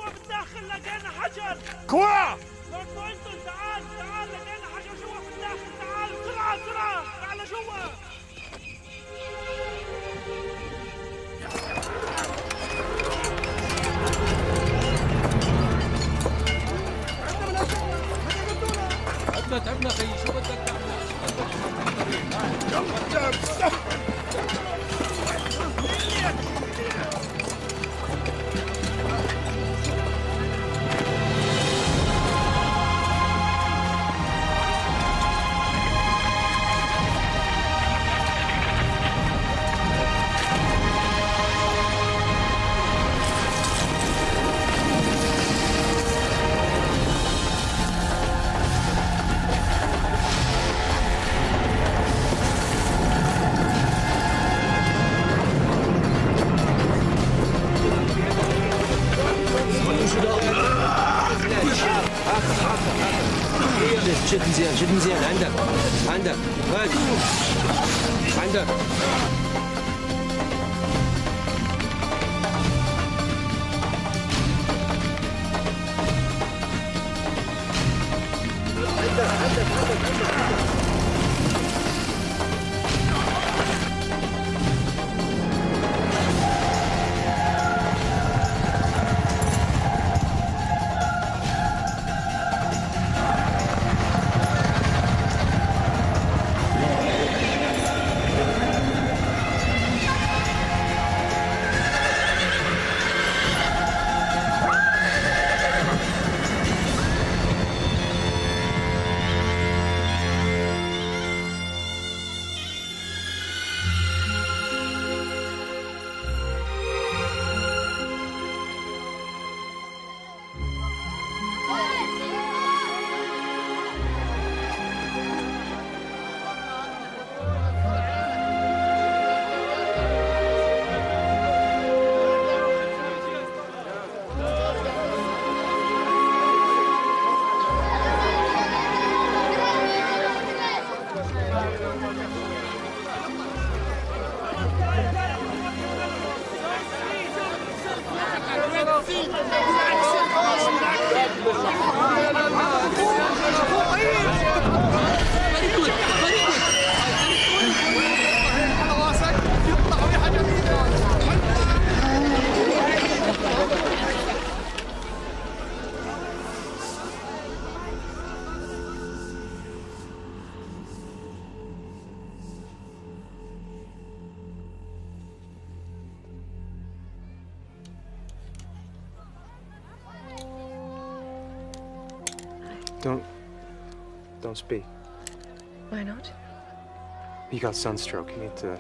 بالداخل لقينا حجر. كوا لورد بوينتون تعال تعال لقينا حجر جوا في الداخل. تعال بسرعة بسرعة تعال جوا. تعبنا خيي شو بدك تعمل؟ شد مزيان شد مزيان عندك عندك هاي عندك Don't speak. Why not? You got sunstroke. You need to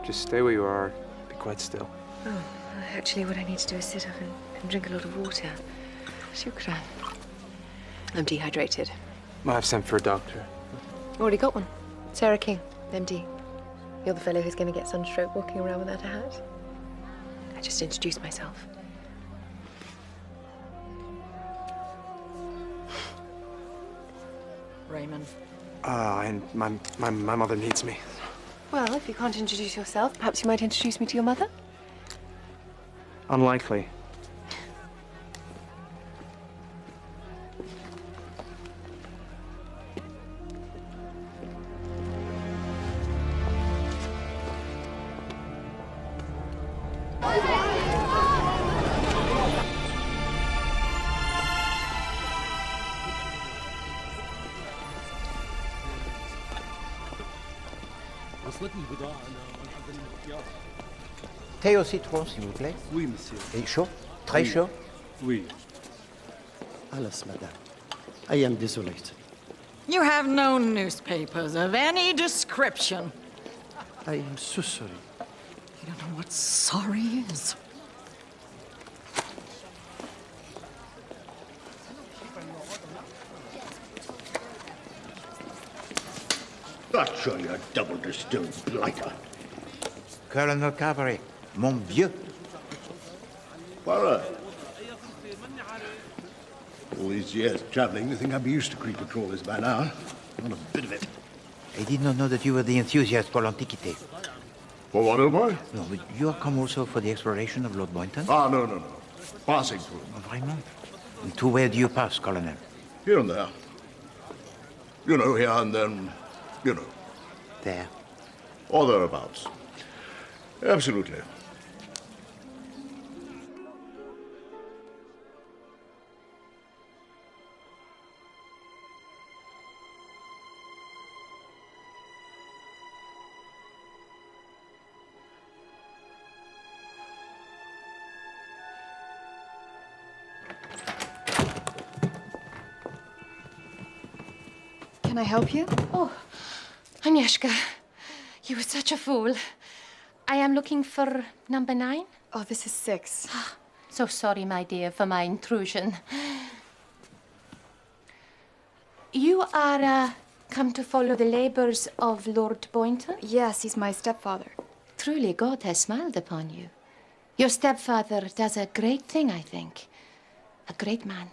just stay where you are. Be quite still. Oh, actually, what I need to do is sit up and drink a lot of water. Shukran. I'm dehydrated. I've sent for a doctor. Already got one. Sarah King, MD. You're the fellow who's going to get sunstroke walking around without a hat. I just introduced myself. Raymond. And my mother needs me. Well, if you can't introduce yourself, perhaps you might introduce me to your mother? Unlikely. Thé au citron, s'il vous plaît. Oui, monsieur. Et chaud? Très chaud? Oui. Alas, madame. I am desolate. You have no newspapers of any description. I am so sorry. You don't know what sorry is. That's sure you're double-distilled blighter. Colonel Cabaret, mon vieux. Poirot. All these years traveling, you think I'd be used to creeper crawlers by now. Not a bit of it. I did not know that you were the enthusiast for l'Antiquité. For what, old boy? No, but you have come also for the exploration of Lord Bojton? Ah, no. Passing through. Vraiment? And to where do you pass, Colonel? Here and there. You know, here and then, you know. There. Or thereabouts. Absolutely. Can I help you? Oh, Agnieszka, you were such a fool. I am looking for number 9. Oh, this is 6. So sorry, my dear, for my intrusion. You are come to follow the labors of Lord Bojton? Yes, he's my stepfather. Truly, God has smiled upon you. Your stepfather does a great thing, I think. A great man.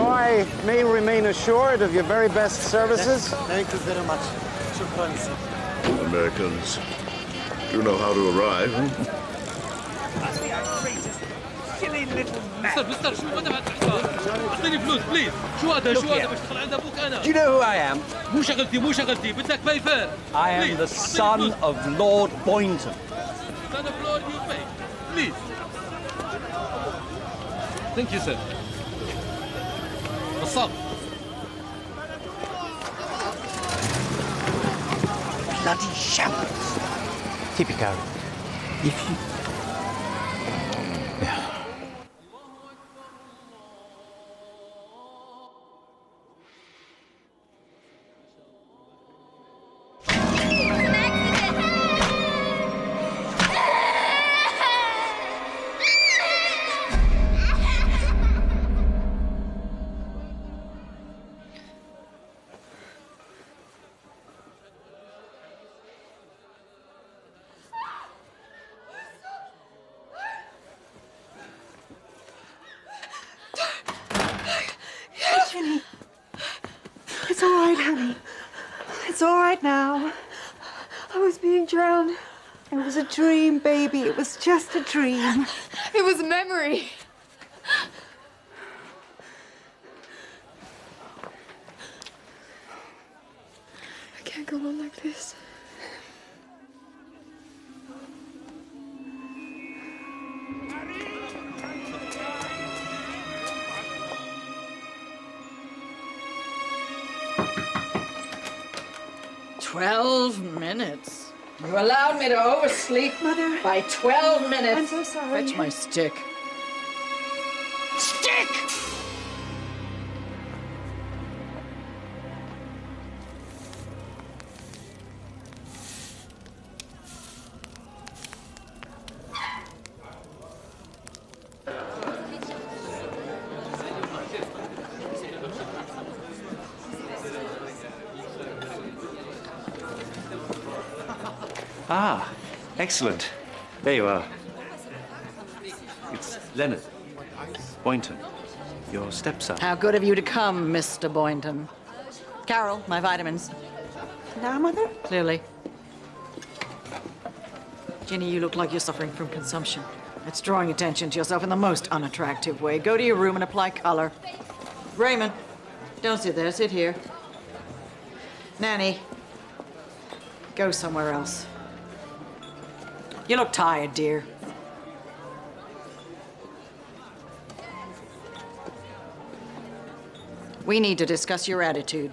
I may remain assured of your very best services. Thank you very much. Americans do know how to arrive, huh? Silly little مستر شو هذا اعطيني فلوس بليز. شو هذا باش تدخل عند ابوك انا. Do you know who I am? مو شغلتي بدك بايفر. I am the son of Lord Bojton. Son of Lord you pay. Please. Thank you, sir. نصاب. Bloody shambles. Typical. If you... It's all right, honey. It's all right now. I was being drowned. It was a dream, baby. It was just a dream. It was a memory. I can't go on like this. $12 You allowed me to oversleep, Mother. By 12 minutes. I'm so sorry. Fetch my stick. Stick! Ah, excellent. There you are. It's Leonard Bojton, your stepson. How good of you to come, Mr. Bojton. Carol, my vitamins. Now, Mother? Clearly. Ginny, you look like you're suffering from consumption. It's drawing attention to yourself in the most unattractive way. Go to your room and apply color. Raymond, don't sit there, sit here. Nanny, go somewhere else. You look tired, dear. We need to discuss your attitude.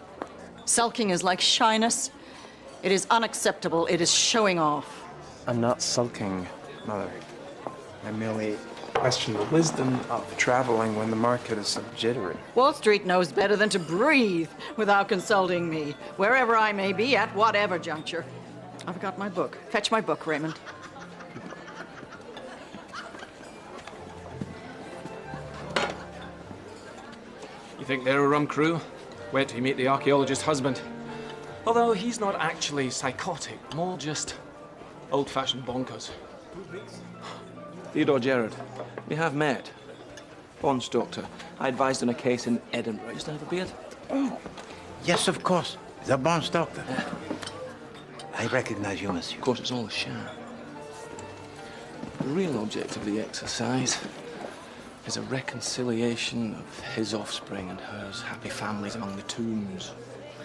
Sulking is like shyness. It is unacceptable. It is showing off. I'm not sulking, Mother. I merely question the wisdom of traveling when the market is so jittery. Wall Street knows better than to breathe without consulting me, wherever I may be at whatever juncture. I've got my book. Fetch my book, Raymond. You think they're a rum crew? Wait till you meet the archaeologist's husband. Although he's not actually psychotic, more just old-fashioned bonkers. Theodore Gerard. We have met. Bond's doctor. I advised on a case in Edinburgh. Used to have a beard? Oh, yes, of course. The Bond's doctor. I recognize you, monsieur. Of course, it's all a sham. The real object of the exercise is a reconciliation of his offspring and hers happy families among the tombs.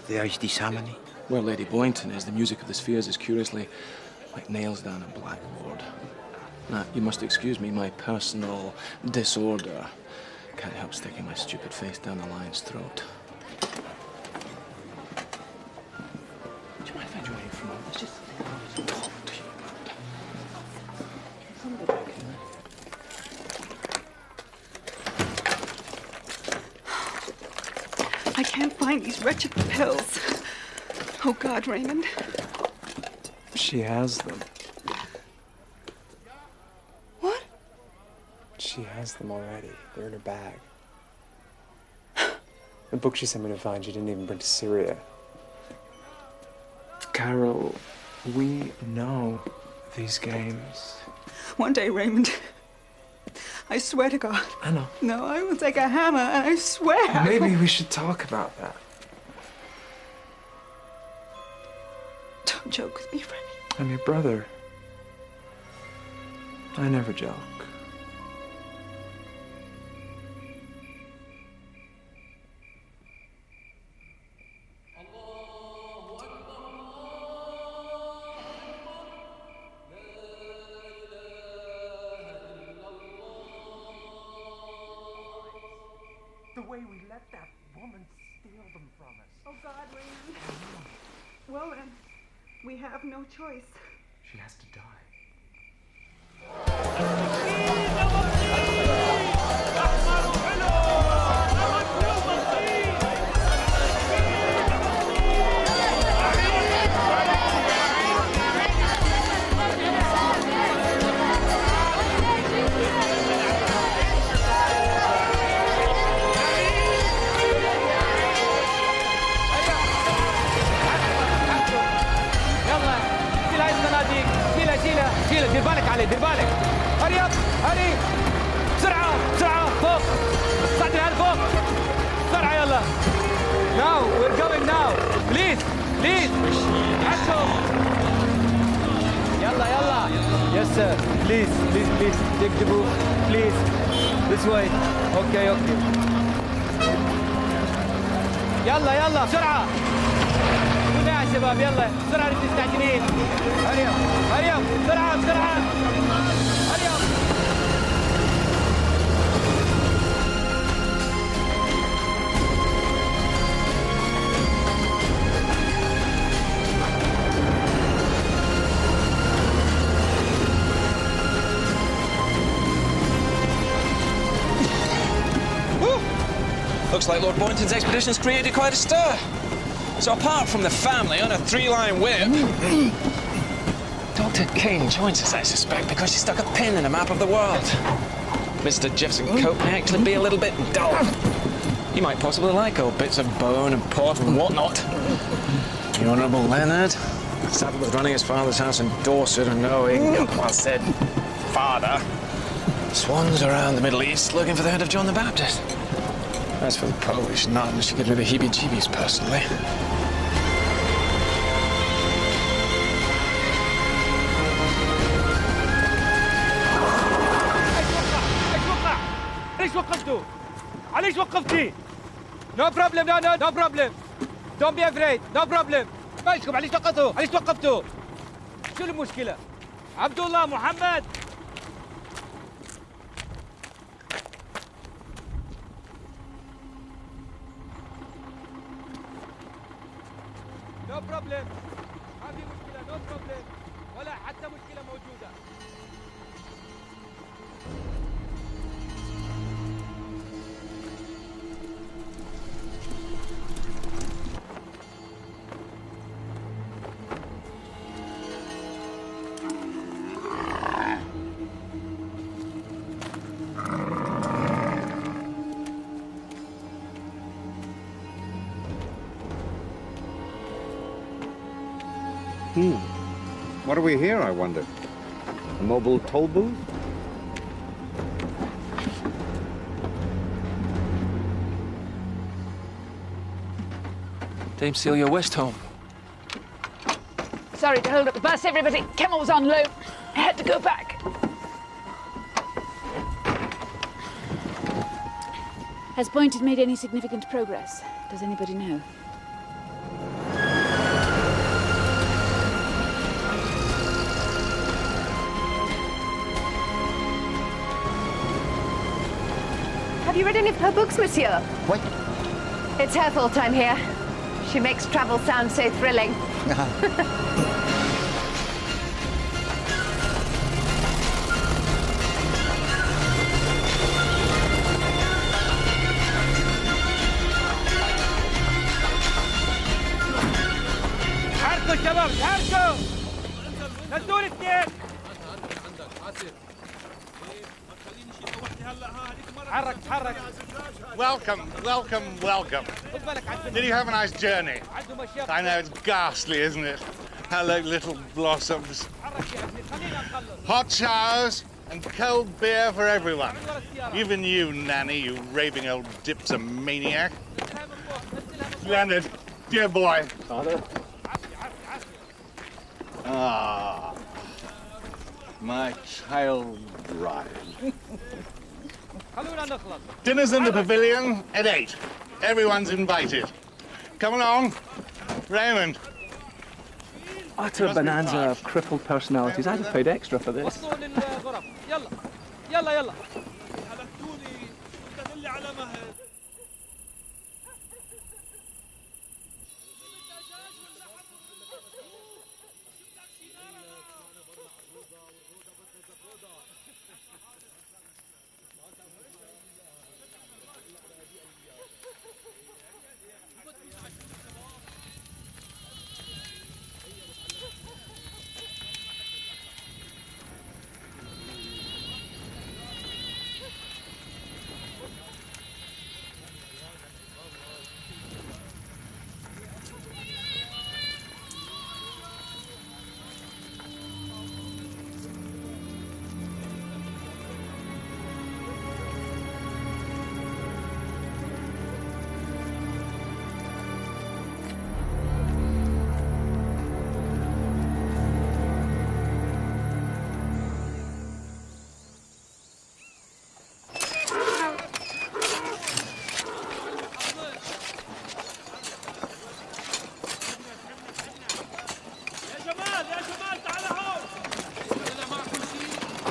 There is disharmony? Where Lady Bojton is, the music of the spheres is curiously like nails down a blackboard. Now, you must excuse me, my personal disorder. Can't help sticking my stupid face down the lion's throat. Do you mind if I join you for a moment? Let's just talk to you. I can't find these wretched pills. Oh, God, Raymond. She has them. What? She has them already. They're in her bag. The book she sent me to find, she didn't even bring to Syria. Carol, we know these games. One day, Raymond, I swear to God. I know. No, I will take a hammer, and I swear. Maybe we should talk about that. Don't joke with me, Freddy. I'm your brother. I never joke. The way we let that woman steal them from us. Oh, God, Raymond. Well, then, we have no choice. She has to die. شيله دير بالك عليه دير بالك هري اب هري بسرعه بسرعه فوق صعد الهل فوق بسرعه يلا now we're going now please please حسوا يلا يلا yes sir please please please take the book please this way okay okay يلا يلا بسرعه يا شباب يلا بسرعه انتوا مستعجلين هريا هريا بسرعه بسرعه هريا Looks like Lord Bojton's expedition's created quite a stir. So apart from the family on a three-line whip, Dr. King joins us, I suspect, because she stuck a pin in a map of the world. Mr. Jefferson Cope may actually be a little bit dull. He might possibly like old bits of bone and pot and whatnot. The Honourable Leonard, saddled with running his father's house in Dorset and knowing, well said, father, swans around the Middle East looking for the head of John the Baptist. As for the Polish nun, she gives me the heebie-jeebies personally. ليش وقفتوا؟ ليش وقفتي؟ No problem, no problem. Don't be afraid, no problem. ماشيكم ليش وقفتوا؟ ليش وقفتوا؟ شو المشكلة؟ عبد الله محمد No problem. ما في مشكلة no problem. ولا حتى مشكلة موجودة. What do we hear, I wonder? A mobile toll booth? Dame Celia West home. Sorry to hold up the bus, everybody. Kemmel was on loan. I had to go back. Has Bojton made any significant progress? Does anybody know? Have you read any of her books, monsieur? What? It's her fault I'm here. She makes travel sound so thrilling. حركوا شباب حركوا نزلوا الاثنين حرك تحرك Welcome, welcome, welcome. Did you have a nice journey? I know, it's ghastly, isn't it? Hello, little blossoms. Hot showers and cold beer for everyone. Even you, Nanny, you raving old dipsomaniac. Leonard, dear boy. Father? Ah, my child bride. Dinner's in the pavilion at 8. Everyone's invited. Come along. Raymond. Utter bonanza of crippled personalities. I'd have paid extra for this.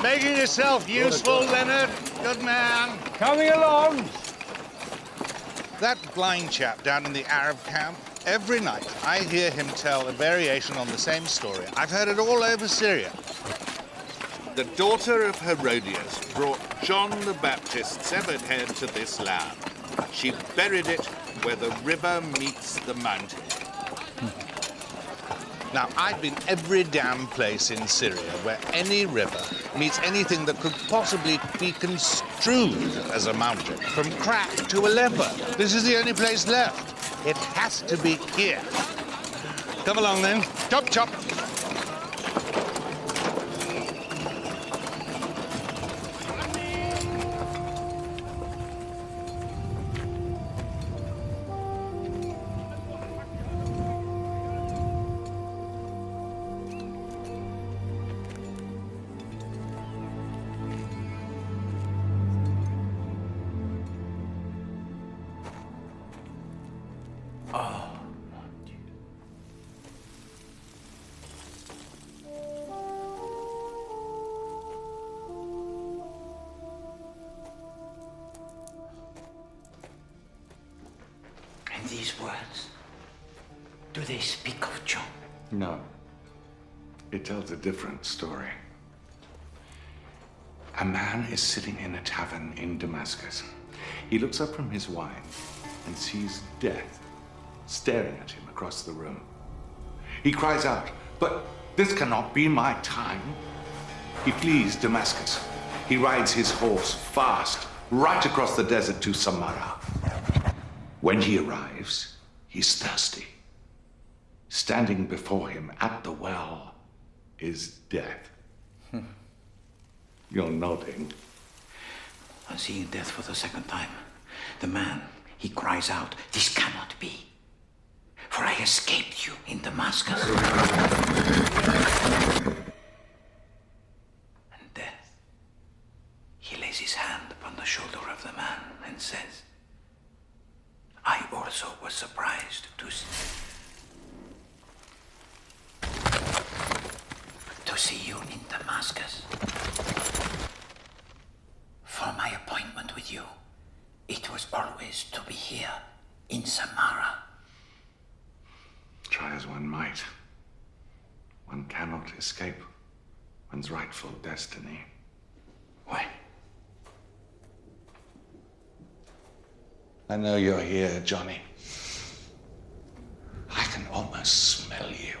Making yourself useful, Leonard. Good man. Coming along. That blind chap down in the Arab camp, every night I hear him tell a variation on the same story. I've heard it all over Syria. The daughter of Herodias brought John the Baptist's severed head to this land. She buried it where the river meets the mountain. Now, I've been every damn place in Syria where any river meets anything that could possibly be construed as a mountain, from crack to a leper. This is the only place left. It has to be here. Come along, then. Chop, chop. These words, do they speak of John? No. It tells a different story. A man is sitting in a tavern in Damascus. He looks up from his wine and sees death staring at him across the room. He cries out, "But this cannot be my time." He flees Damascus. He rides his horse fast right across the desert to Samarra. When he arrives, he's thirsty. Standing before him at the well is death. You're nodding. I'm seeing death for the second time. The man, he cries out, "This cannot be. For I escaped you in Damascus." And death, he lays his hand upon the shoulder of the man and says, "I also was surprised to see you in Damascus. For my appointment with you, it was always to be here in Samara." Try as one might, one cannot escape one's rightful destiny. Why? I know you're here, Johnny. I can almost smell you.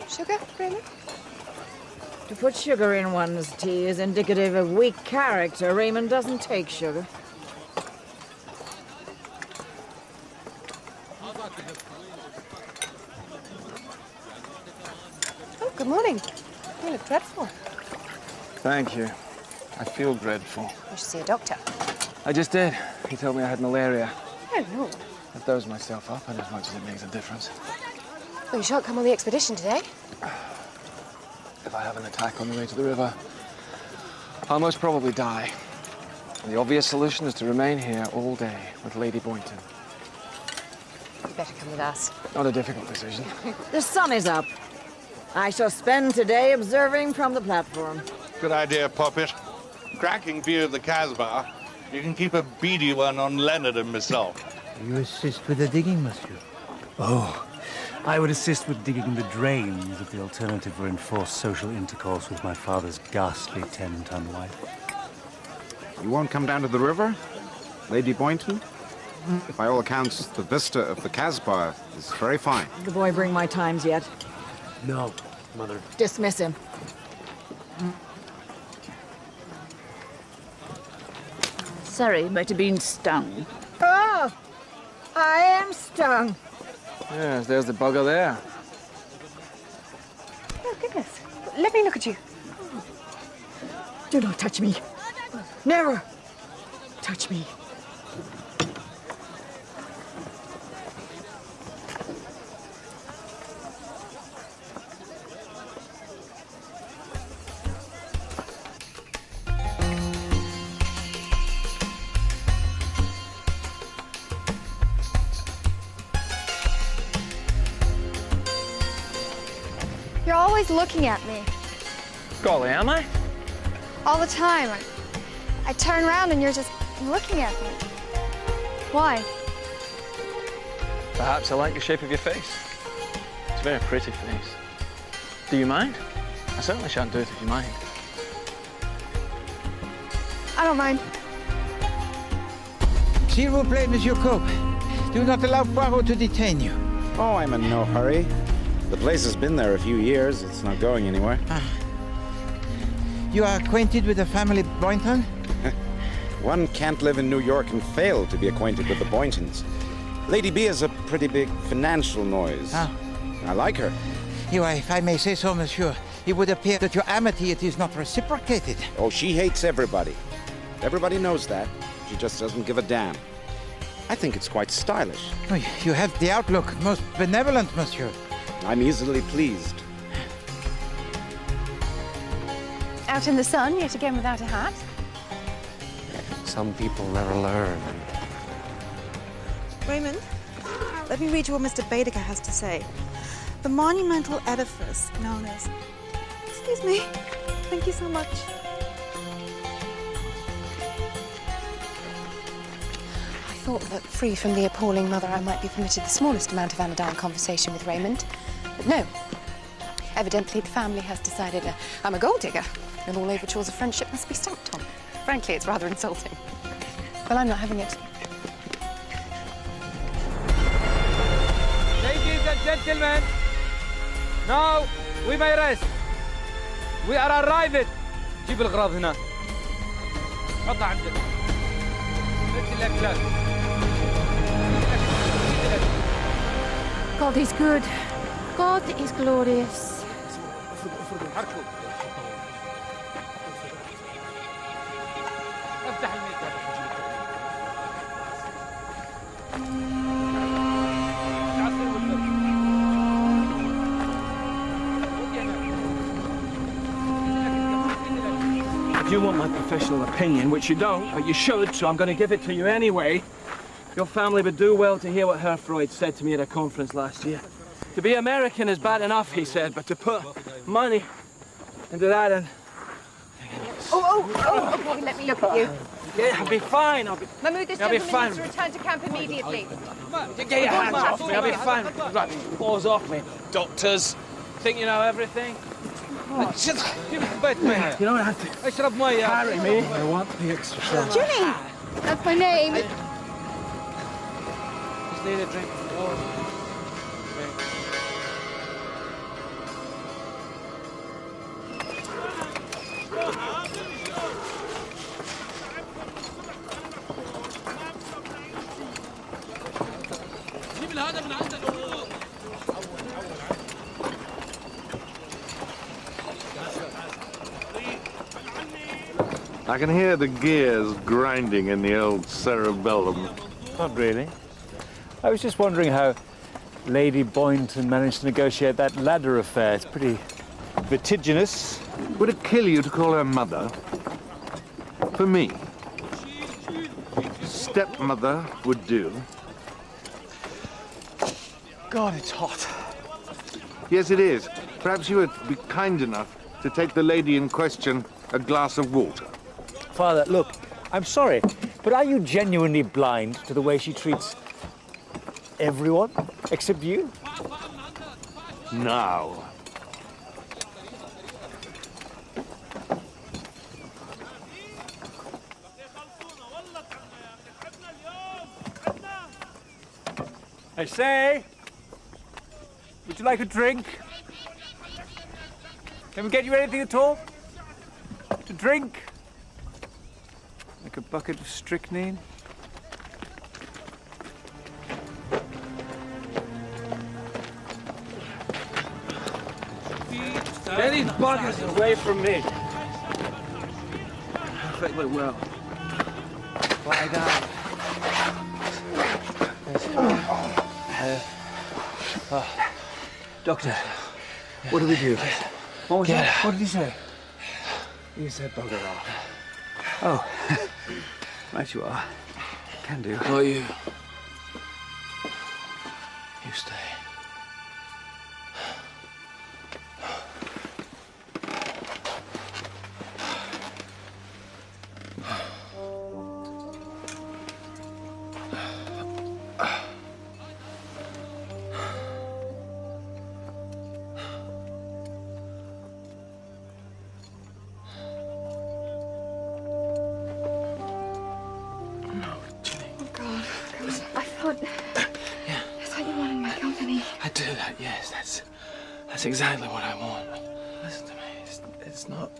Sugar, Raymond? To put sugar in one's tea is indicative of weak character. Raymond doesn't take sugar. Oh, good morning. You look dreadful. Thank you. I feel dreadful. You should see a doctor. I just did. He told me I had malaria. Oh, no. I've dosed myself up, and as much as it makes a difference. Well, you shan't come on the expedition today. If I have an attack on the way to the river, I'll most probably die. And the obvious solution is to remain here all day with Lady Bojton. You better come with us. Not a difficult decision. The sun is up. I shall spend today observing from the platform. Good idea, Poppet. Cracking view of the Casbah. You can keep a beady one on Leonard and myself. You assist with the digging, monsieur? Oh, I would assist with digging the drains if the alternative were enforced social intercourse with my father's ghastly 10-ton wife. You won't come down to the river, Lady Bojton? By all accounts, the vista of the Casbah is very fine. Did the boy bring my times yet? No, Mother. Dismiss him. Sorry, might have been stung. Oh! I am stung. Yes, there's the bugger there. Oh, goodness. Let me look at you. Do not touch me. Never touch me. You're always looking at me. Golly, am I? All the time. I turn around and you're just looking at me. Why? Perhaps I like the shape of your face. It's a very pretty face. Do you mind? I certainly shan't do it if you mind. I don't mind. S'il vous plaît, Monsieur Cope. Do not allow Poirot to detain you. Oh, I'm in no hurry. The place has been there a few years. It's not going anywhere. You are acquainted with the family Bojton? One can't live in New York and fail to be acquainted with the Bojtons. Lady B is a pretty big financial noise. I like her. If I may say so, monsieur, it would appear that your amity is not reciprocated. Oh, she hates everybody. Everybody knows that. She just doesn't give a damn. I think it's quite stylish. Oh, you have the outlook most benevolent, monsieur. I'm easily pleased. Out in the sun, yet again without a hat. Some people never learn. Raymond, let me read you what Mr. Baedeker has to say. The monumental edifice known as... Excuse me. Thank you so much. I thought that, free from the appalling mother, I might be permitted the smallest amount of anodyne conversation with Raymond. But no. Evidently, the family has decided I'm a gold digger, and all overtures of friendship must be stamped on. Frankly, it's rather insulting. Well, I'm not having it. Ladies and gentlemen, Now we may rest. We are arrived. جيب الغراض هنا. حطها عندك. مثل الأكلات. God is good. God is glorious. حركوا. افتح الميزان. If you want my professional opinion, which you don't, but you should, so I'm going to give it to you anyway, your family would do well to hear what Herr Freud said to me at a conference last year. To be American is bad enough, he said, but to put money into that and... Okay, let me look at you. Yeah, I'll be fine. Mahmoud, this I'll be gentleman fine. needs to return to camp immediately. Get your hands off me, I'll be fine. Right, paws off me. Doctors, think you know everything? جيب كوباية مية. You don't have to اشرب مية. carry me. I want the extra shot. Jimmy! That's my name. Just need a drink. جيب هذا من عندك. I can hear the gears grinding in the old cerebellum. Not really. I was just wondering how Lady Bojton managed to negotiate that ladder affair. It's pretty vertiginous. Would it kill you to call her mother? For me, stepmother would do. God, it's hot. Yes, it is. Perhaps you would be kind enough to take the lady in question a glass of water. Father, look, I'm sorry, but are you genuinely blind to the way she treats everyone except you? Now. I say, would you like a drink? Can we get you anything at all? To drink? Like a bucket of strychnine? Get these buggers away from me. Perfectly well. Lie down. Doctor, what do we do? What was that? What did he say? He said bugger off. Oh, right you are. Can do. Not you. You stay. That's exactly what I want. Listen to me. It's not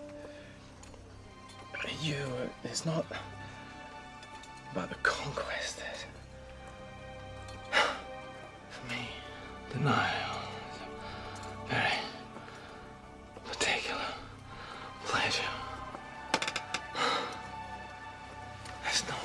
you. It's not about the conquest. For me, denial is a very particular pleasure. It's not.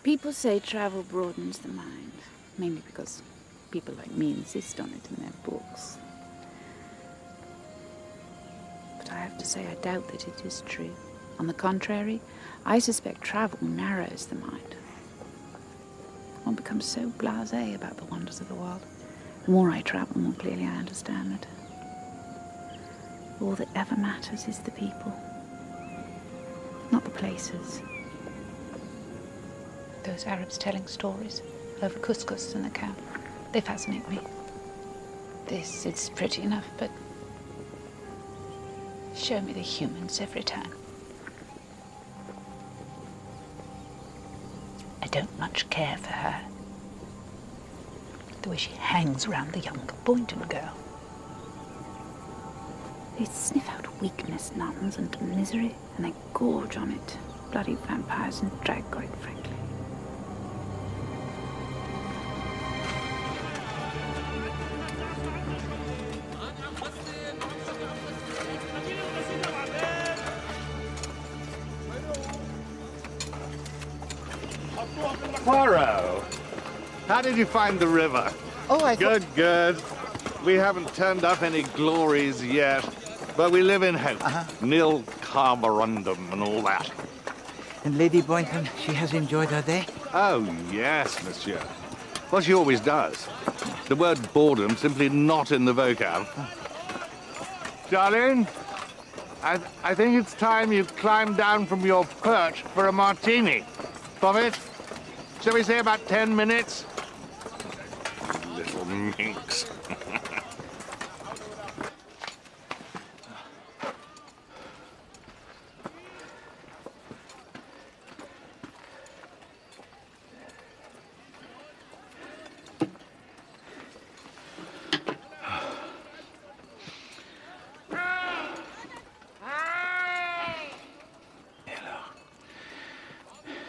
People say travel broadens the mind, mainly because people like me insist on it in their books. But I have to say I doubt that it is true. On the contrary, I suspect travel narrows the mind. One becomes so blasé about the wonders of the world. The more I travel, the more clearly I understand it. All that ever matters is the people, not the places. Those Arabs telling stories over couscous in the camp, they fascinate me. This is pretty enough, but show me the humans every time. I don't much care for her. The way she hangs around the younger Bojton girl. They sniff out weakness, nuns, and misery, and they gorge on it. Bloody vampires and drag, quite frankly. Poirot, how did you find the river? Oh, Good. We haven't turned up any glories yet, but we live in hope. Nil carborundum and all that. And Lady Bojton, she has enjoyed her day? Oh, yes, monsieur. Well, she always does. The word boredom simply not in the vocab. Darling, I think it's time you climbed down from your perch for a martini. Prophet, shall we say about 10 minutes? Little minx.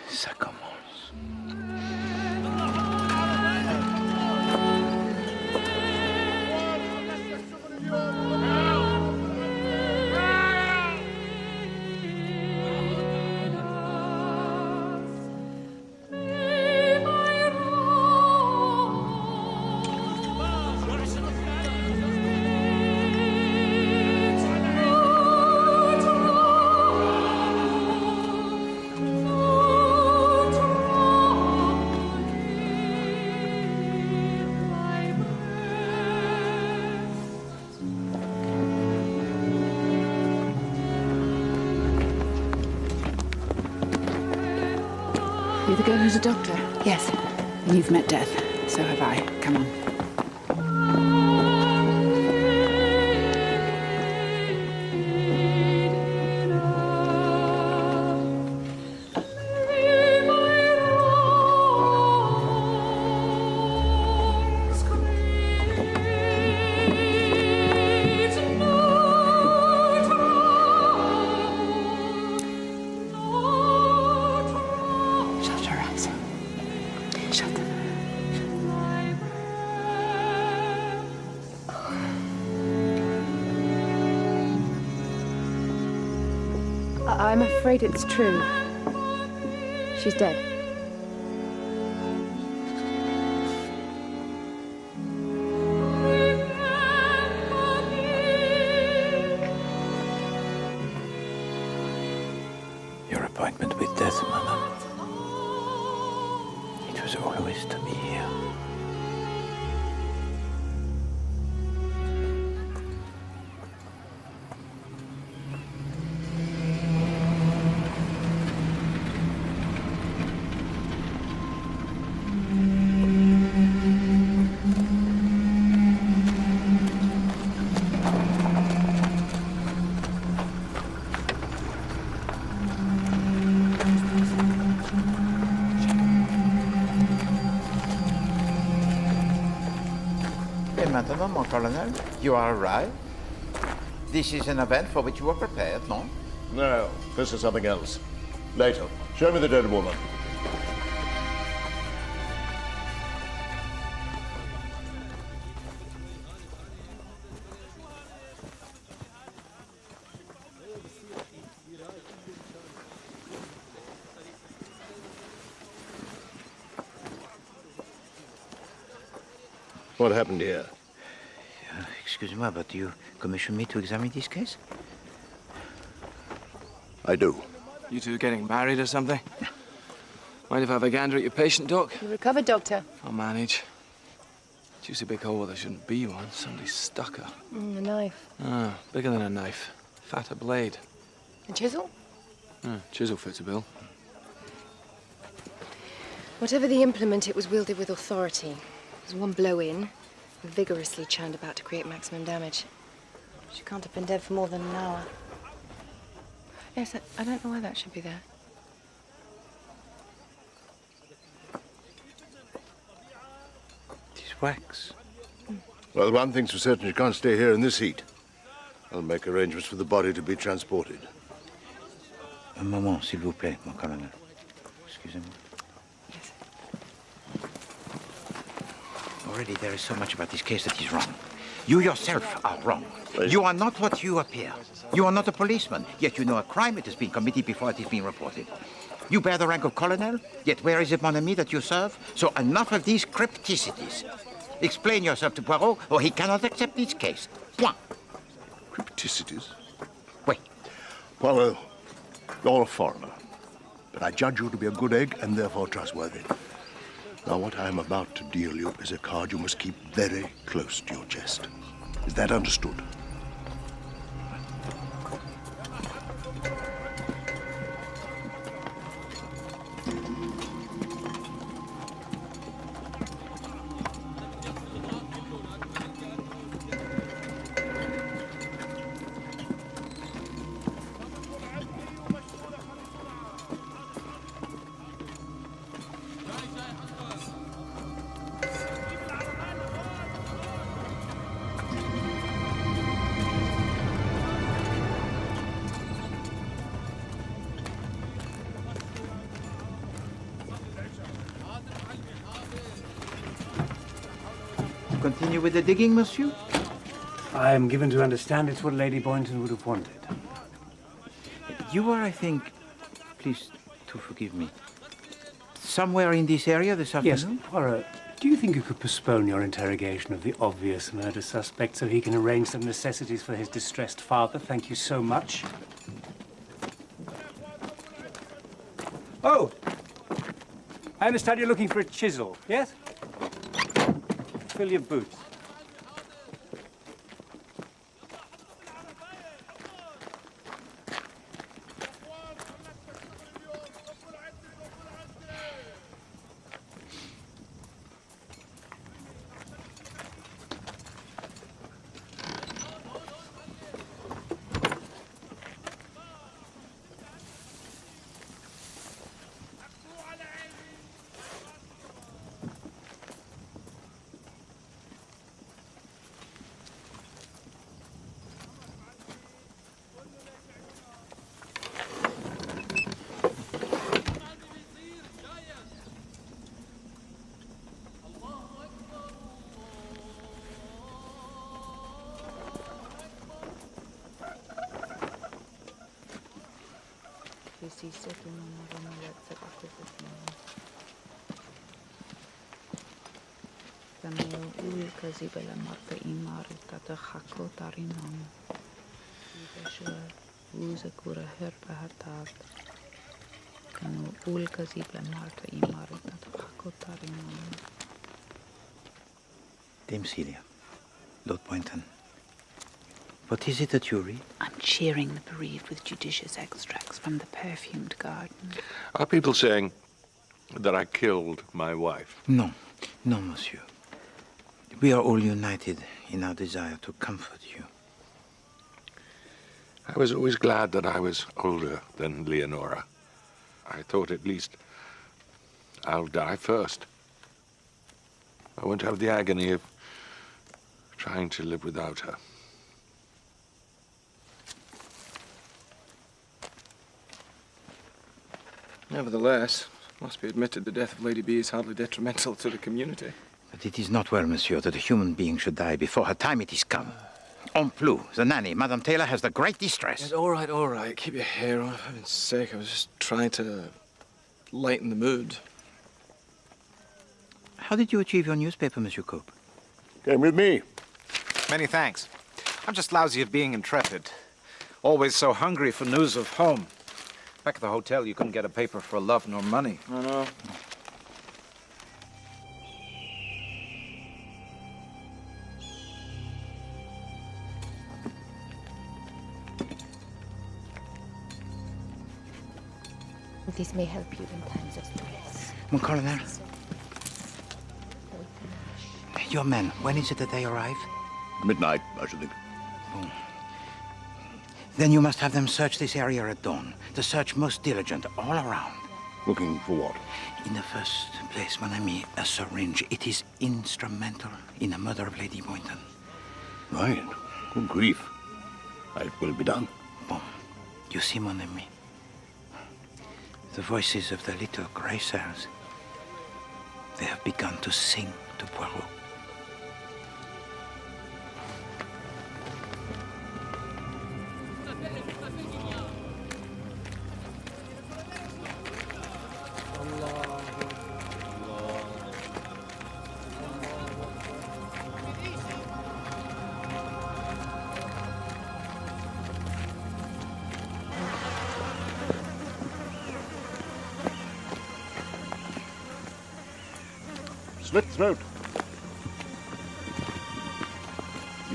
Ça commence. You're the girl who's a doctor? Yes. And you've met death. So have I. Come on. I'm afraid it's true. She's dead. Your appointment with death, madam. It was always to be here. Maintenant, mon colonel, you are arrived. This is an event for which you were prepared, no? No, this is something else. Later. Show me the dead woman. What happened here? Excuse-moi, but you commissioned me to examine this case? I do. You two getting married or something? Mind if I have a gander at your patient, Doc? You recovered, Doctor? I'll manage. Juicy big hole where there shouldn't be one. Somebody stuck her. A knife. Ah, bigger than a knife. Fatter blade. A chisel? Chisel fits a bill. Whatever the implement, it was wielded with authority. It was one blow in, vigorously churned about to create maximum damage. She can't have been dead for more than an hour. Yes, I don't know why that should be there. Wax. Well, one thing's for certain, you can't stay here in this heat. I'll make arrangements for the body to be transported. Un moment, s'il vous plaît, mon colonel. Excusez-moi. Yes. Already there is so much about this case that is wrong. You yourself are wrong. You are not what you appear. You are not a policeman, yet you know a crime that has been committed before it has been reported. You bear the rank of colonel, yet where is it, mon ami, that you serve? So enough of these crypticities. Explain yourself to Poirot, or he cannot accept this case. Point. Crypticities? Oui. Poirot, you're a foreigner, but I judge you to be a good egg and therefore trustworthy. Now, what I am about to deal you is a card you must keep very close to your chest. Is that understood? Continue with the digging, monsieur? I am given to understand it's what Lady Bojton would have wanted. You are, I think, please to forgive me, somewhere in this area this afternoon? Yes, Poirot, do you think you could postpone your interrogation of the obvious murder suspect so he can arrange some necessities for his distressed father? Thank you so much. Oh! I understand you're looking for a chisel, yes? Fill your boots. Dame Celia, Lord Bojton, what is it that you read? I'm cheering the bereaved with judicious extracts from the perfumed garden. Are people saying that I killed my wife? No, no, monsieur. We are all united in our desire to comfort you. I was always glad that I was older than Leonora. I thought at least I'll die first. I won't have the agony of trying to live without her. Nevertheless, it must be admitted the death of Lady B is hardly detrimental to the community. But it is not well, monsieur, that a human being should die before her time it is come. En plus, the nanny, Madame Taylor, has the great distress. Yes, all right. Keep your hair on, for heaven's sake. I was just trying to lighten the mood. How did you achieve your newspaper, Monsieur Cope? Came with me. Many thanks. I'm just lousy at being intrepid. Always so hungry for news of home. Back at the hotel, you couldn't get a paper for love nor money. I know. This may help you in times of stress. Mon colonel. Your men, when is it that they arrive? Midnight, I should think. Oh. Then you must have them search this area at dawn. The search most diligent, all around. Looking for what? In the first place, mon ami, a syringe. It is instrumental in the murder of Lady Bojton. Right. Good grief. It will be done. Bon. You see, mon ami, the voices of the little grey cells, they have begun to sing to Poirot. Slit throat.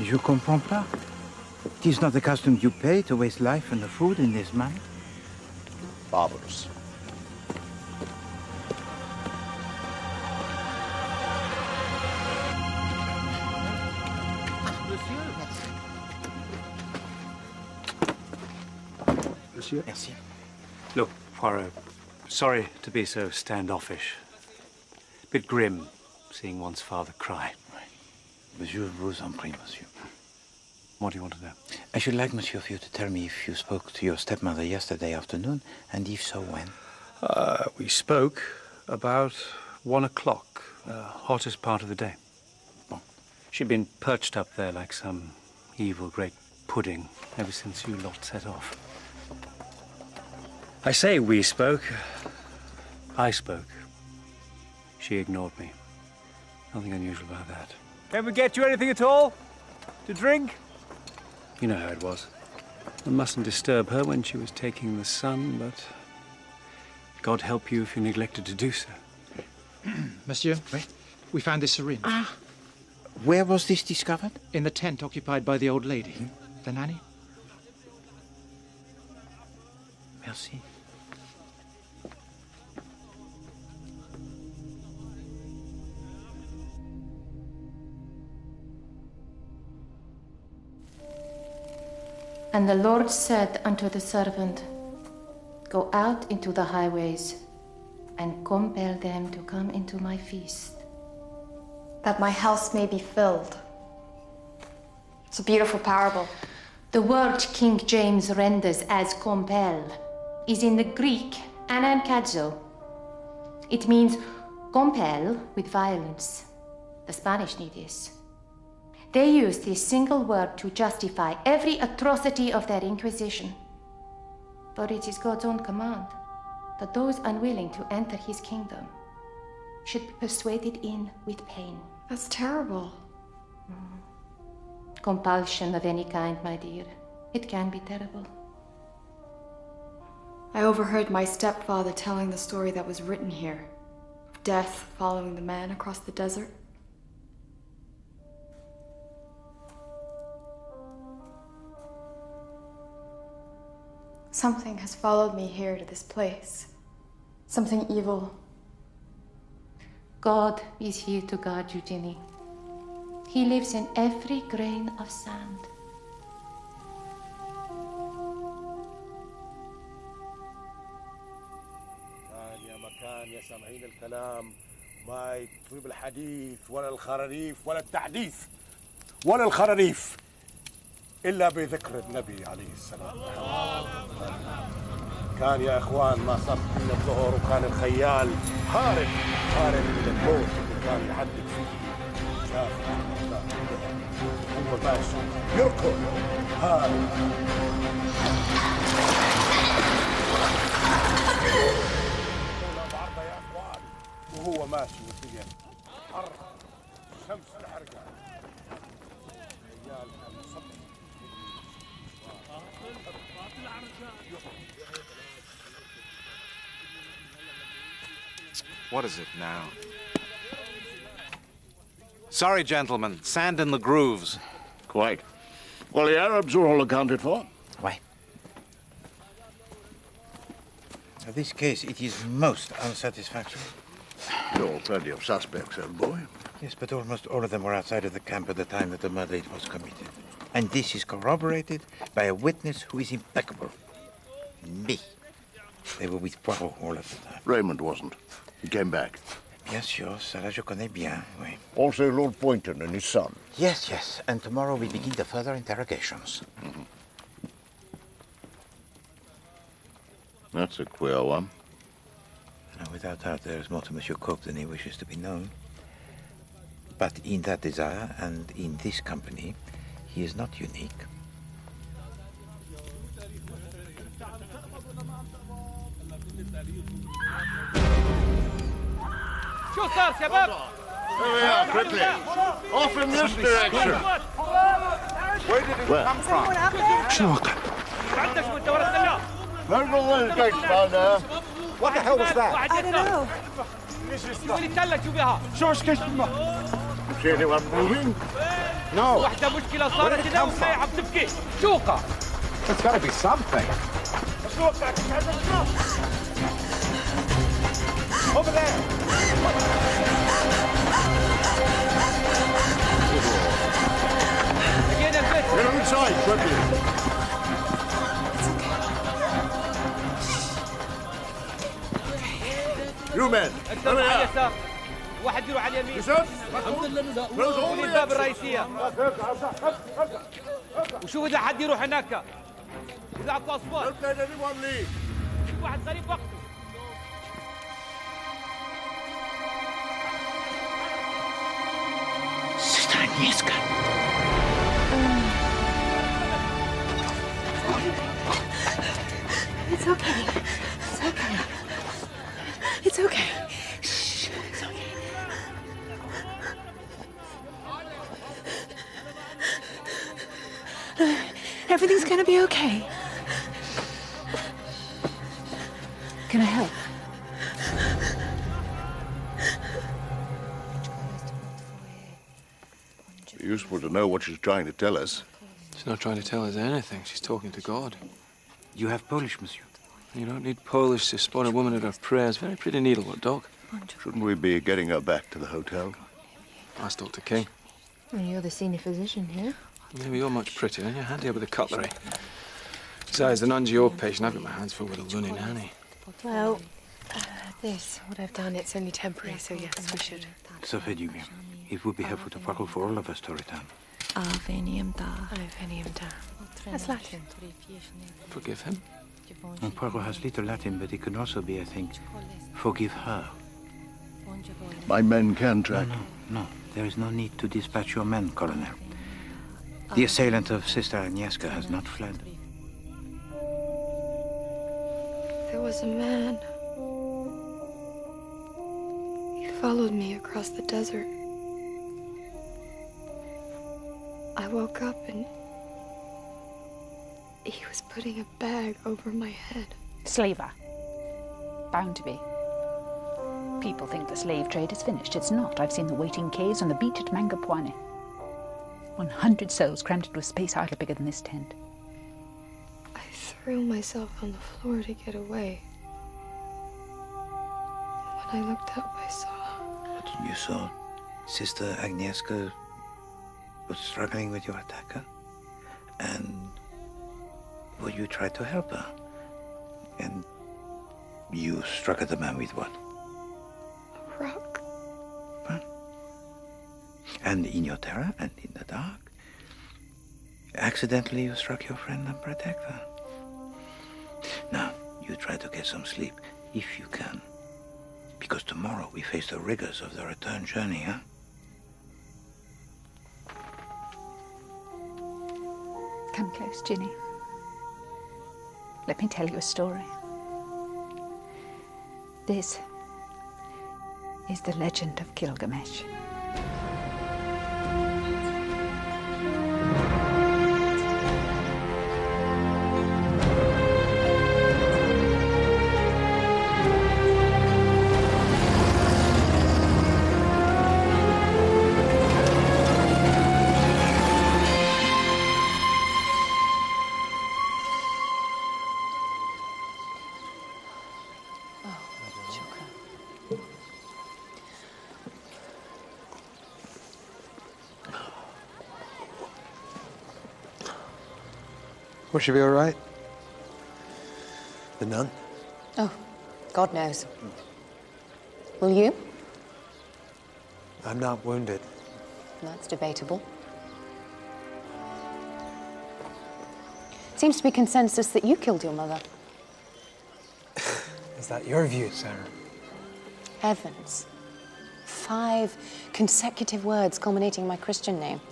Je comprends pas. It is not the custom you pay to waste life and the food in this manner. Barbarous. Monsieur? Merci. Look, Poirot, sorry to be so standoffish. Bit grim, seeing one's father cry. Monsieur, vous en prie, monsieur. What do you want to know? I should like, monsieur, for you to tell me if you spoke to your stepmother yesterday afternoon, and if so, when? We spoke about 1 o'clock, hottest part of the day. Bon. She'd been perched up there like some evil great pudding ever since you lot set off. I say we spoke. I spoke. She ignored me. Nothing unusual about that. Can we get you anything at all? To drink? You know how it was. I mustn't disturb her when she was taking the sun, but God help you if you neglected to do so. Monsieur, we found this syringe. Ah. Where was this discovered? In the tent occupied by the old lady. The nanny. Merci. And the Lord said unto the servant, Go out into the highways, and compel them to come into my feast. That my house may be filled. It's a beautiful parable. The word King James renders as compel is in the Greek anankazo. It means compel with violence. The Spanish knew this. They used this single word to justify every atrocity of their Inquisition. But it is God's own command that those unwilling to enter his kingdom should be persuaded in with pain. That's terrible. Compulsion of any kind, my dear. It can be terrible. I overheard my stepfather telling the story that was written here. Of death following the man across the desert. Something has followed me here to this place. Something evil. God is here to guard you, Ginny. He lives in every grain of sand. يا مكان يا سامعين الكلام ما يطيب الحديث ولا الخراريف ولا التحديث ولا الخراريف إلا بذكر النبي عليه السلام. كان يا إخوان ما صار من الظهر وكان الخيال هارب من الموت اللي كان يحدد فيه. شاف هو ماشي يركض هارب. بعرضه يا إخوان وهو ماشي وسيا حر شمس الحرقة. رجال كان مصدق. What is it now? Sorry, gentlemen. Sand in the grooves. Quite. Well, the Arabs are all accounted for. Why? In this case, it is most unsatisfactory. There are plenty of suspects, old boy. Yes, but almost all of them were outside of the camp at the time that the murder was committed. And this is corroborated by a witness who is impeccable. Me. They were with Poirot all of the time. Raymond wasn't. He came back. Bien sûr, ça je connais bien, oui. Also Lord Bojton and his son. Yes, yes. And tomorrow we begin the further interrogations. Mm-hmm. That's a queer one. Now, without doubt, there is more to Monsieur Coke than he wishes to be known. But in that desire and in this company, he is not unique. شو صار شباب؟ Here we are, quickly. Off in this direction. Where did it come from? There's all those gates down there. What the hell was that? I don't know. See anyone moving? No. واحدة مشكلة Where صارت did it هنا come وهي from? عم تبكي. شوقة. There's got to be something. Over there. Get inside, quickly. You men, الدم على اليسار. واحد يروح على اليمين. قولي الباب الرئيسية. وشوف إذا حد يروح هناك. إذا أكو أصوات. شوف واحد غريب وقته. Sister Agnieszka. It's okay. It's okay. It's okay. Shh. It's okay. Everything's gonna be okay. Can I help? It's useful to know what she's trying to tell us. She's not trying to tell us anything. She's talking to God. You have Polish, monsieur? You don't need Polish to spot a woman at her prayers. Very pretty needlework, dog. Shouldn't we be getting her back to the hotel? Ask Dr. King. Well, you're the senior physician here. Maybe you're much prettier, and you're handier with the cutlery. Besides, an NGO patient, I've got my hands full with a loony nanny. Well, what I've done, it's only temporary, so yes, we should. Ça fait du bien. It would be helpful to Poirot for all of us to return. Avenium da. That's Latin. Forgive him? And Poirot has little Latin, but it can also be, I think, forgive her. My men can track. No. There is no need to dispatch your men, Colonel. The assailant of Sister Agnieszka has not fled. There was a man. He followed me across the desert. I woke up and he was putting a bag over my head. Slaver. Bound to be. People think the slave trade is finished. It's not. I've seen the waiting caves on the beach at Mangapuane. 100 souls crammed into a space hardly bigger than this tent. I threw myself on the floor to get away. When I looked up, I saw... What you saw? Sister Agnieszka was struggling with your attacker? And well, you tried to help her. And you struck at the man with what? A rock. Huh? And in your terror and in the dark, accidentally you struck your friend and protector. Now, you try to get some sleep, if you can. Because tomorrow we face the rigors of the return journey, huh? Come close, Ginny. Let me tell you a story. This is the legend of Gilgamesh. Will she be all right? The nun? Oh, God knows. Will you? I'm not wounded. That's debatable. Seems to be consensus that you killed your mother. Is that your view, Sarah? Heavens. 5 consecutive words culminating in my Christian name.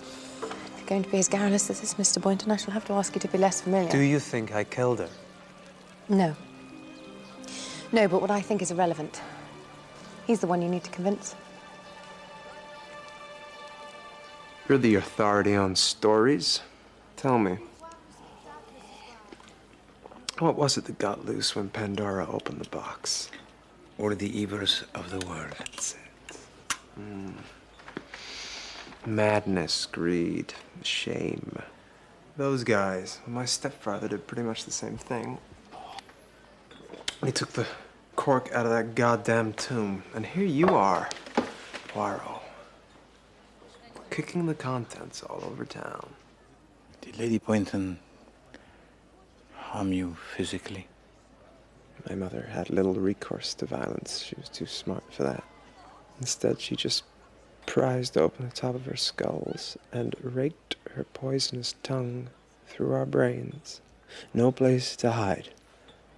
If you're going to be as garrulous as this, Mr. Bojton, I shall have to ask you to be less familiar. Do you think I killed her? No. No, but what I think is irrelevant. He's the one you need to convince. You're the authority on stories. Tell me. What was it that got loose when Pandora opened the box? All the evils of the world. That's it. Madness, greed, shame. Those guys, my stepfather did pretty much the same thing. He took the cork out of that goddamn tomb, and here you are, Poirot, kicking the contents all over town. Did Lady Bojton harm you physically? My mother had little recourse to violence. She was too smart for that. Instead, she just prized open the top of her skulls and raked her poisonous tongue through our brains. No place to hide,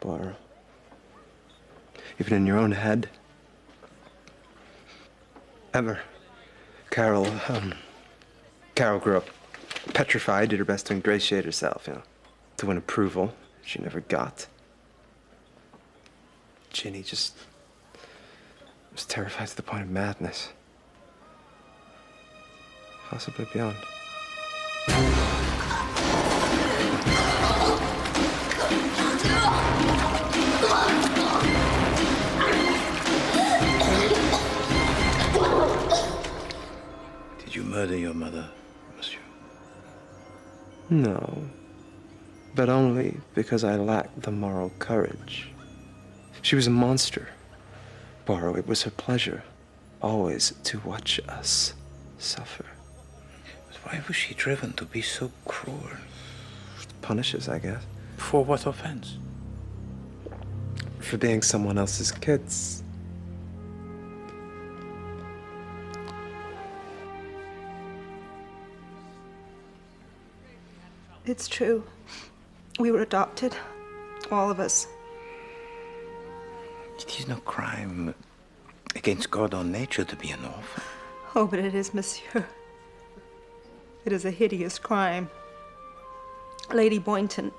Poirot. Even in your own head. Ever. Carol grew up petrified, did her best to ingratiate herself, to win approval she never got. Ginny just was terrified to the point of madness. Possibly beyond. Did you murder your mother, monsieur? No, but only because I lacked the moral courage. She was a monster. Poirot, it was her pleasure always to watch us suffer. But why was she driven to be so cruel? Punishes, I guess. For what offense? For being someone else's kids. It's true. We were adopted. All of us. It is no crime against God or nature to be an orphan. Oh, but it is, monsieur. It is a hideous crime. Lady Bojton,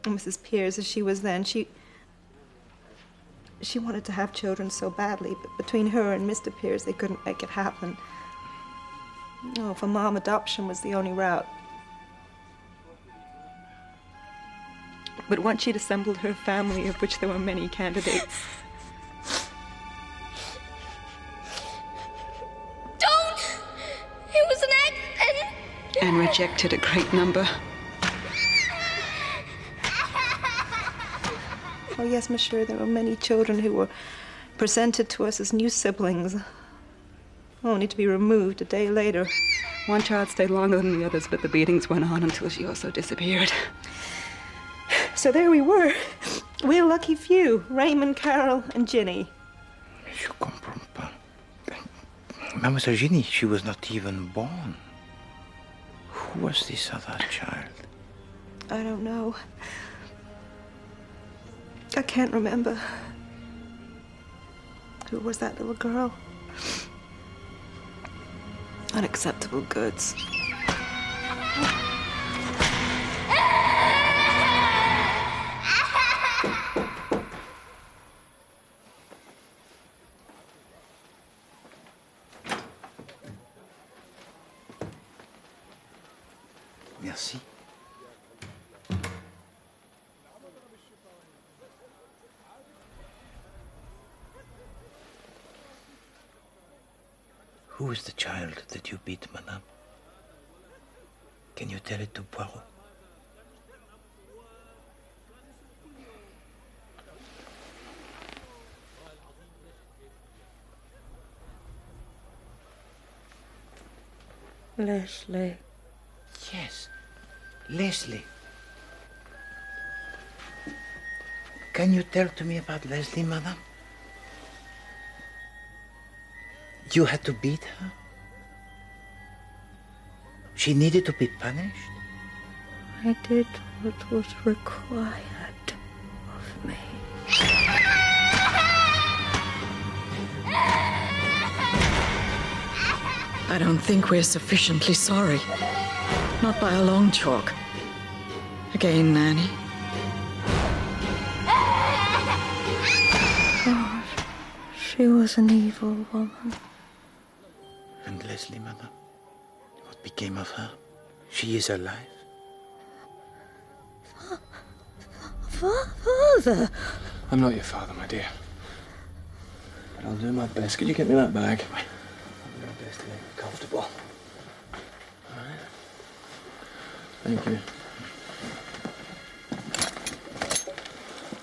Mrs. Pirs, as she was then, she wanted to have children so badly, but between her and Mr. Pirs, they couldn't make it happen. Oh, for Mom, adoption was the only route. But once she'd assembled her family, of which there were many candidates. Don't! It was an accident! And rejected a great number. Oh, yes, monsieur, there were many children who were presented to us as new siblings, only to be removed a day later. One child stayed longer than the others, but the beatings went on until she also disappeared. So there we were. We're a lucky few. Raymond, Carol, and Ginny. Je comprends pas. Mademoiselle Ginny, she was not even born. Who was this other child? I don't know. I can't remember. Who was that little girl? Unacceptable goods. Merci. Who is the child that you beat, madame? Can you tell it to Poirot? Ešli. Yes, Leslie. Can you tell to me about Leslie, madam? You had to beat her? She needed to be punished? I did what was required of me. I don't think we're sufficiently sorry. Not by a long chalk. Again, Nanny. God, she was an evil woman. And Leslie, madam? What became of her? She is alive? Father! I'm not your father, my dear. But I'll do my best. Could you get me that bag? I'll do my best to make it comfortable. All right. Thank you.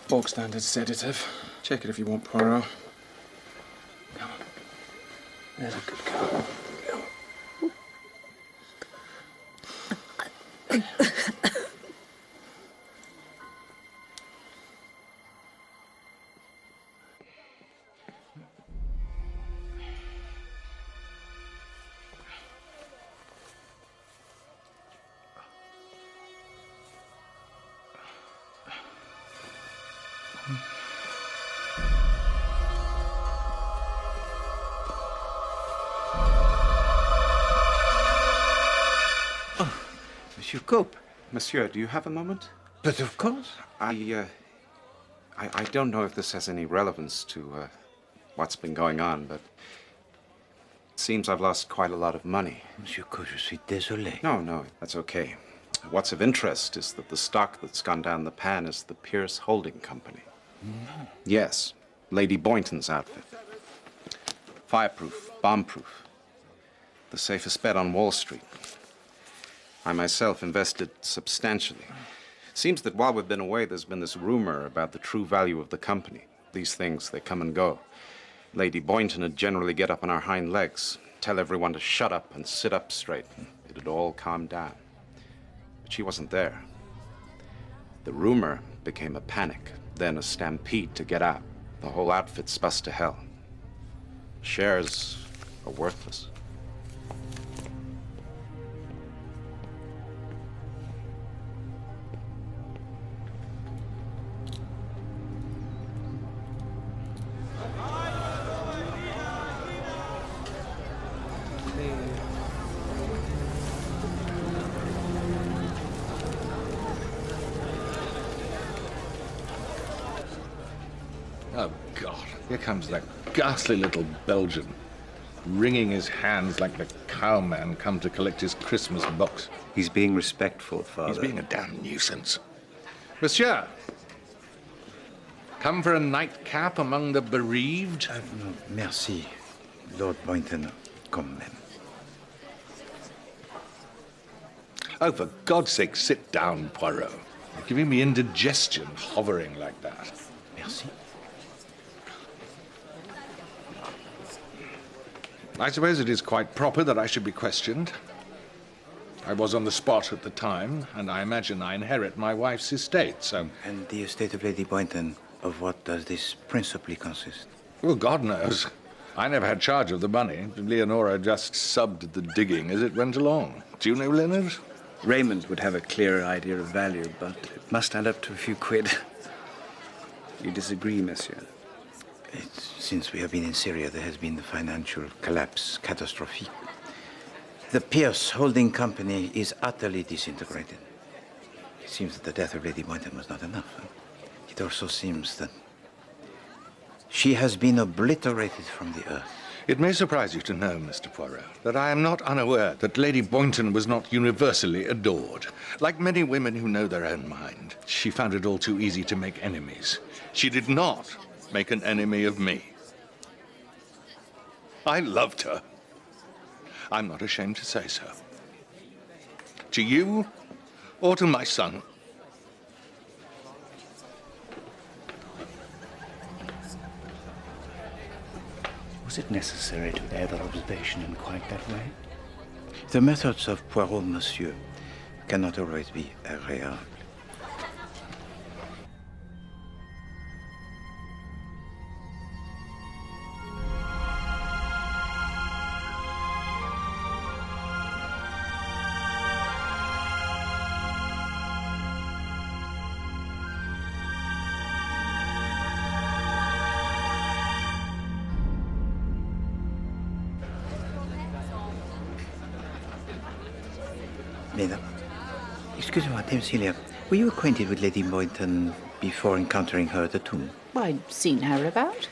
Bog standard sedative. Check it if you want, Poirot. Come on. There's a good girl. Monsieur Cope. Monsieur, do you have a moment? But of course. I don't know if this has any relevance to what's been going on, but it seems I've lost quite a lot of money. Monsieur Cope, je suis désolé. No, that's okay. What's of interest is that the stock that's gone down the pan is the Pirs Holding Company. No. Yes, Lady Bojton's outfit. Fireproof, bomb-proof. The safest bet on Wall Street. I myself invested substantially. Seems that while we've been away, there's been this rumor about the true value of the company. These things, they come and go. Lady Bojton would generally get up on our hind legs, tell everyone to shut up and sit up straight. It'd all calm down. But she wasn't there. The rumor became a panic, then a stampede to get out. The whole outfit's bust to hell. Shares are worthless. Oh, God. Here comes that ghastly little Belgian, wringing his hands like the cowman come to collect his Christmas box. He's being respectful, Father. He's being a damn nuisance. Monsieur, come for a nightcap among the bereaved? No, merci, Lord Bojton, quand même. Oh, for God's sake, sit down, Poirot. You're giving me indigestion hovering like that. Merci. I suppose it is quite proper that I should be questioned. I was on the spot at the time, and I imagine I inherit my wife's estate, so... And the estate of Lady Bojton, of what does this principally consist? Well, God knows. I never had charge of the money. Leonora just subbed the digging as it went along. Do you know, Leonard? Raymond would have a clearer idea of value, but it must add up to a few quid. You disagree, monsieur? Since we have been in Syria, there has been the financial collapse, catastrophique. The Pirs Holding Company is utterly disintegrated. It seems that the death of Lady Bojton was not enough. It also seems that she has been obliterated from the earth. It may surprise you to know, Mr. Poirot, that I am not unaware that Lady Bojton was not universally adored. Like many women who know their own mind, she found it all too easy to make enemies. She did not make an enemy of me. I loved her. I'm not ashamed to say so. To you or to my son. Was it necessary to air that observation in quite that way? The methods of Poirot, monsieur, cannot always be agréables. Mesdames, excusez-moi, Dame Celia, were you acquainted with Lady Bojton before encountering her at the tomb? I'd seen her about.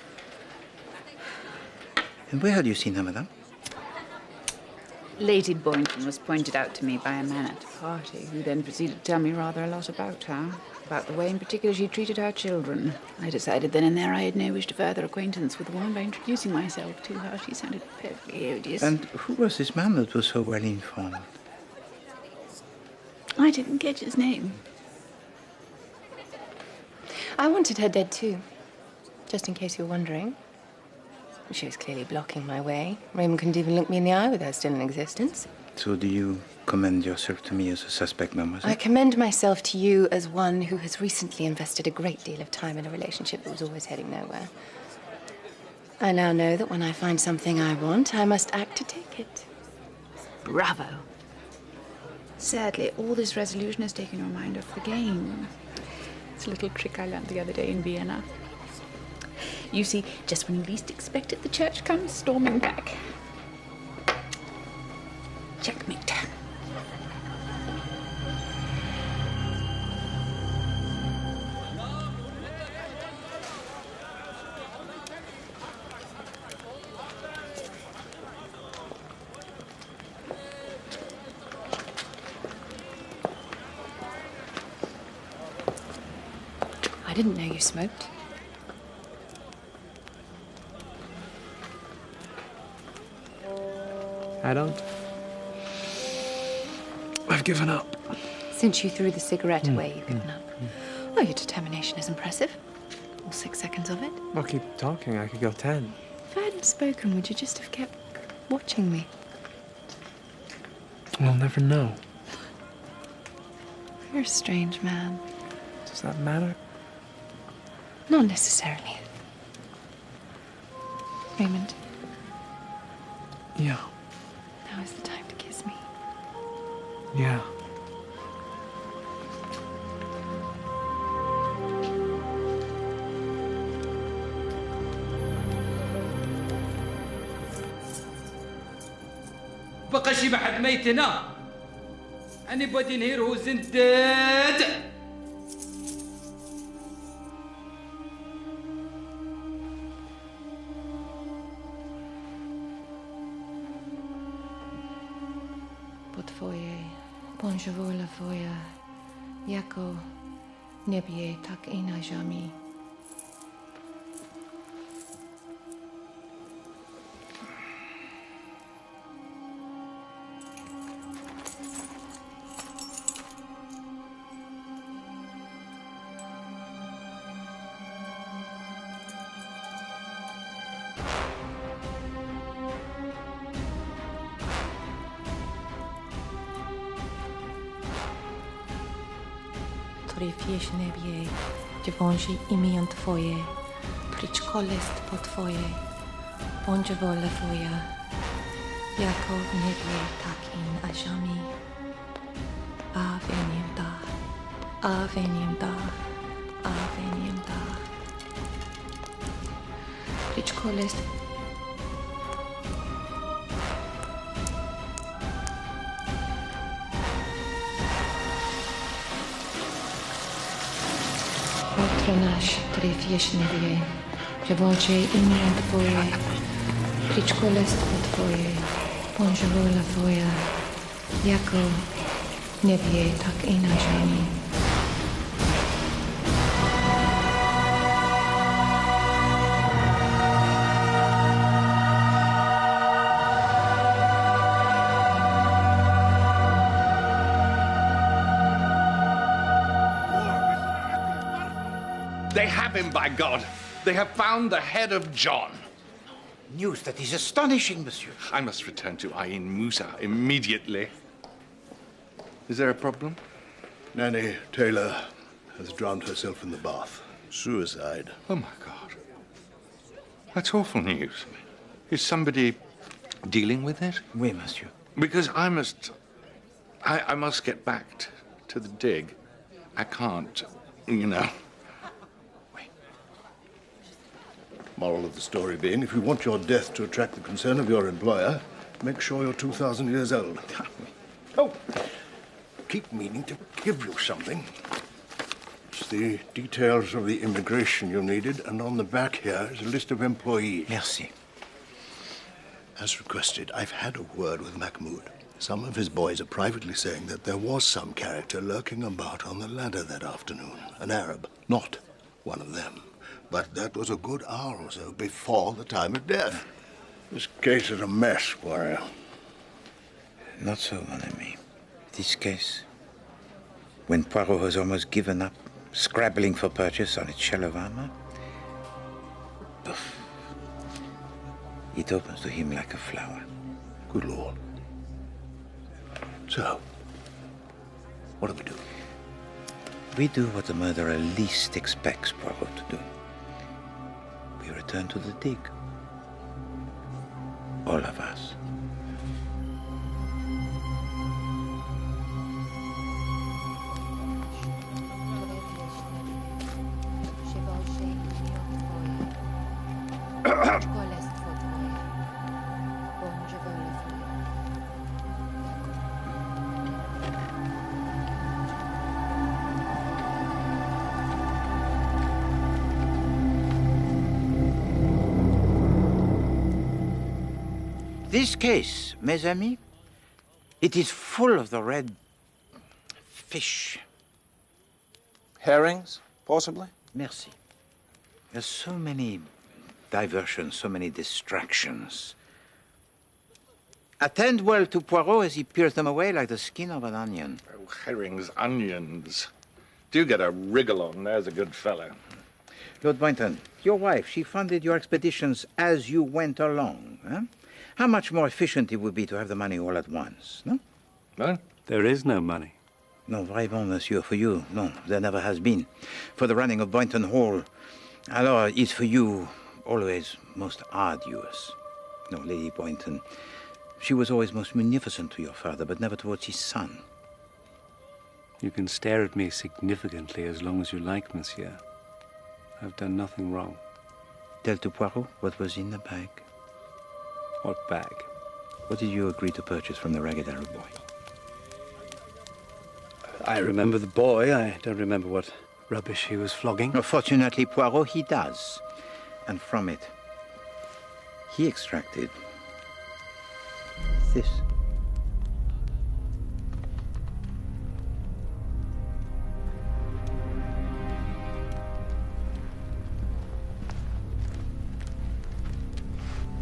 And where had you seen her, madame? Lady Bojton was pointed out to me by a man at a party, who then proceeded to tell me rather a lot about her, about the way in particular she treated her children. I decided then and there I had no wish to further acquaintance with the woman by introducing myself to her. She sounded perfectly odious. And who was this man that was so well informed? I didn't catch his name. I wanted her dead too, just in case you were wondering. She was clearly blocking my way. Raymond couldn't even look me in the eye with her still in existence. So do you commend yourself to me as a suspect, mademoiselle? I commend myself to you as one who has recently invested a great deal of time in a relationship that was always heading nowhere. I now know that when I find something I want, I must act to take it. Bravo. Sadly, all this resolution has taken your mind off the game. It's a little trick I learned the other day in Vienna. You see, just when you least expect it, the church comes storming back. Checkmate. I didn't know you smoked. I don't. I've given up. Since you threw the cigarette away, you've given up. Oh, your determination is impressive. All 6 seconds of it. I'll keep talking. I could go 10. If I hadn't spoken, would you just have kept watching me? We'll never know. You're a strange man. Does that matter? Not necessarily. Raymond. Yeah. Now is the time to kiss me. Yeah. بقى شي بحد ميت هنا. Anybody in here who isn't dead? Twoje, bądźwola twoja, jako niebie, tak i na ziemi. Tryfiesz niebie, gdzie wąży imię Twoje, prycz kolest po Twoje, bądź wola Twoja, jako w niebie, tak i na ziemi. Aveniem da, aveniem da, aveniem da. Prycz kolest nasz, który wiesz niebie, że włączy imię Twoje, prycz królestwo Twoje, bądź wola Twoja, jako w niebie, tak i na ziemi. They have him, by God. They have found the head of John. News that is astonishing, monsieur. I must return to Ain Musa immediately. Is there a problem? Nanny Taylor has drowned herself in the bath. Suicide. Oh, my God. That's awful news. Is somebody dealing with it? Oui, monsieur. Because I must get back to the dig. I can't, you know. Moral of the story being, if you want your death to attract the concern of your employer, make sure you're 2,000 years old. Oh, keep meaning to give you something. It's the details of the immigration you needed, and on the back here is a list of employees. Merci. As requested, I've had a word with Mahmoud. Some of his boys are privately saying that there was some character lurking about on the ladder that afternoon. An Arab, not one of them. But that was a good hour or so before the time of death. This case is a mess, Poirot. Not so, mon ami. This case, when Poirot has almost given up, scrabbling for purchase on its shell of armor, it opens to him like a flower. Good Lord. So, what do we do? We do what the murderer least expects Poirot to do. We return to the dig. All of us. This case, mes amis, it is full of the red fish. Herrings, possibly? Merci. There's so many diversions, so many distractions. Attend well to Poirot as he peels them away like the skin of an onion. Oh, herrings, onions. Do get a wriggle on, there's a good fellow. Lord Bojton, your wife, she funded your expeditions as you went along, huh? How much more efficient it would be to have the money all at once, no? No? There is no money. No, vraiment, monsieur, for you, no, there never has been. For the running of Bojton Hall, alors, it's for you always most arduous. No, Lady Bojton, she was always most munificent to your father, but never towards his son. You can stare at me significantly as long as you like, monsieur. I've done nothing wrong. Tell to Poirot what was in the bag. What bag? What did you agree to purchase from the ragged Arab boy? I remember the boy. I don't remember what rubbish he was flogging. No, fortunately, Poirot, he does. And from it, he extracted this.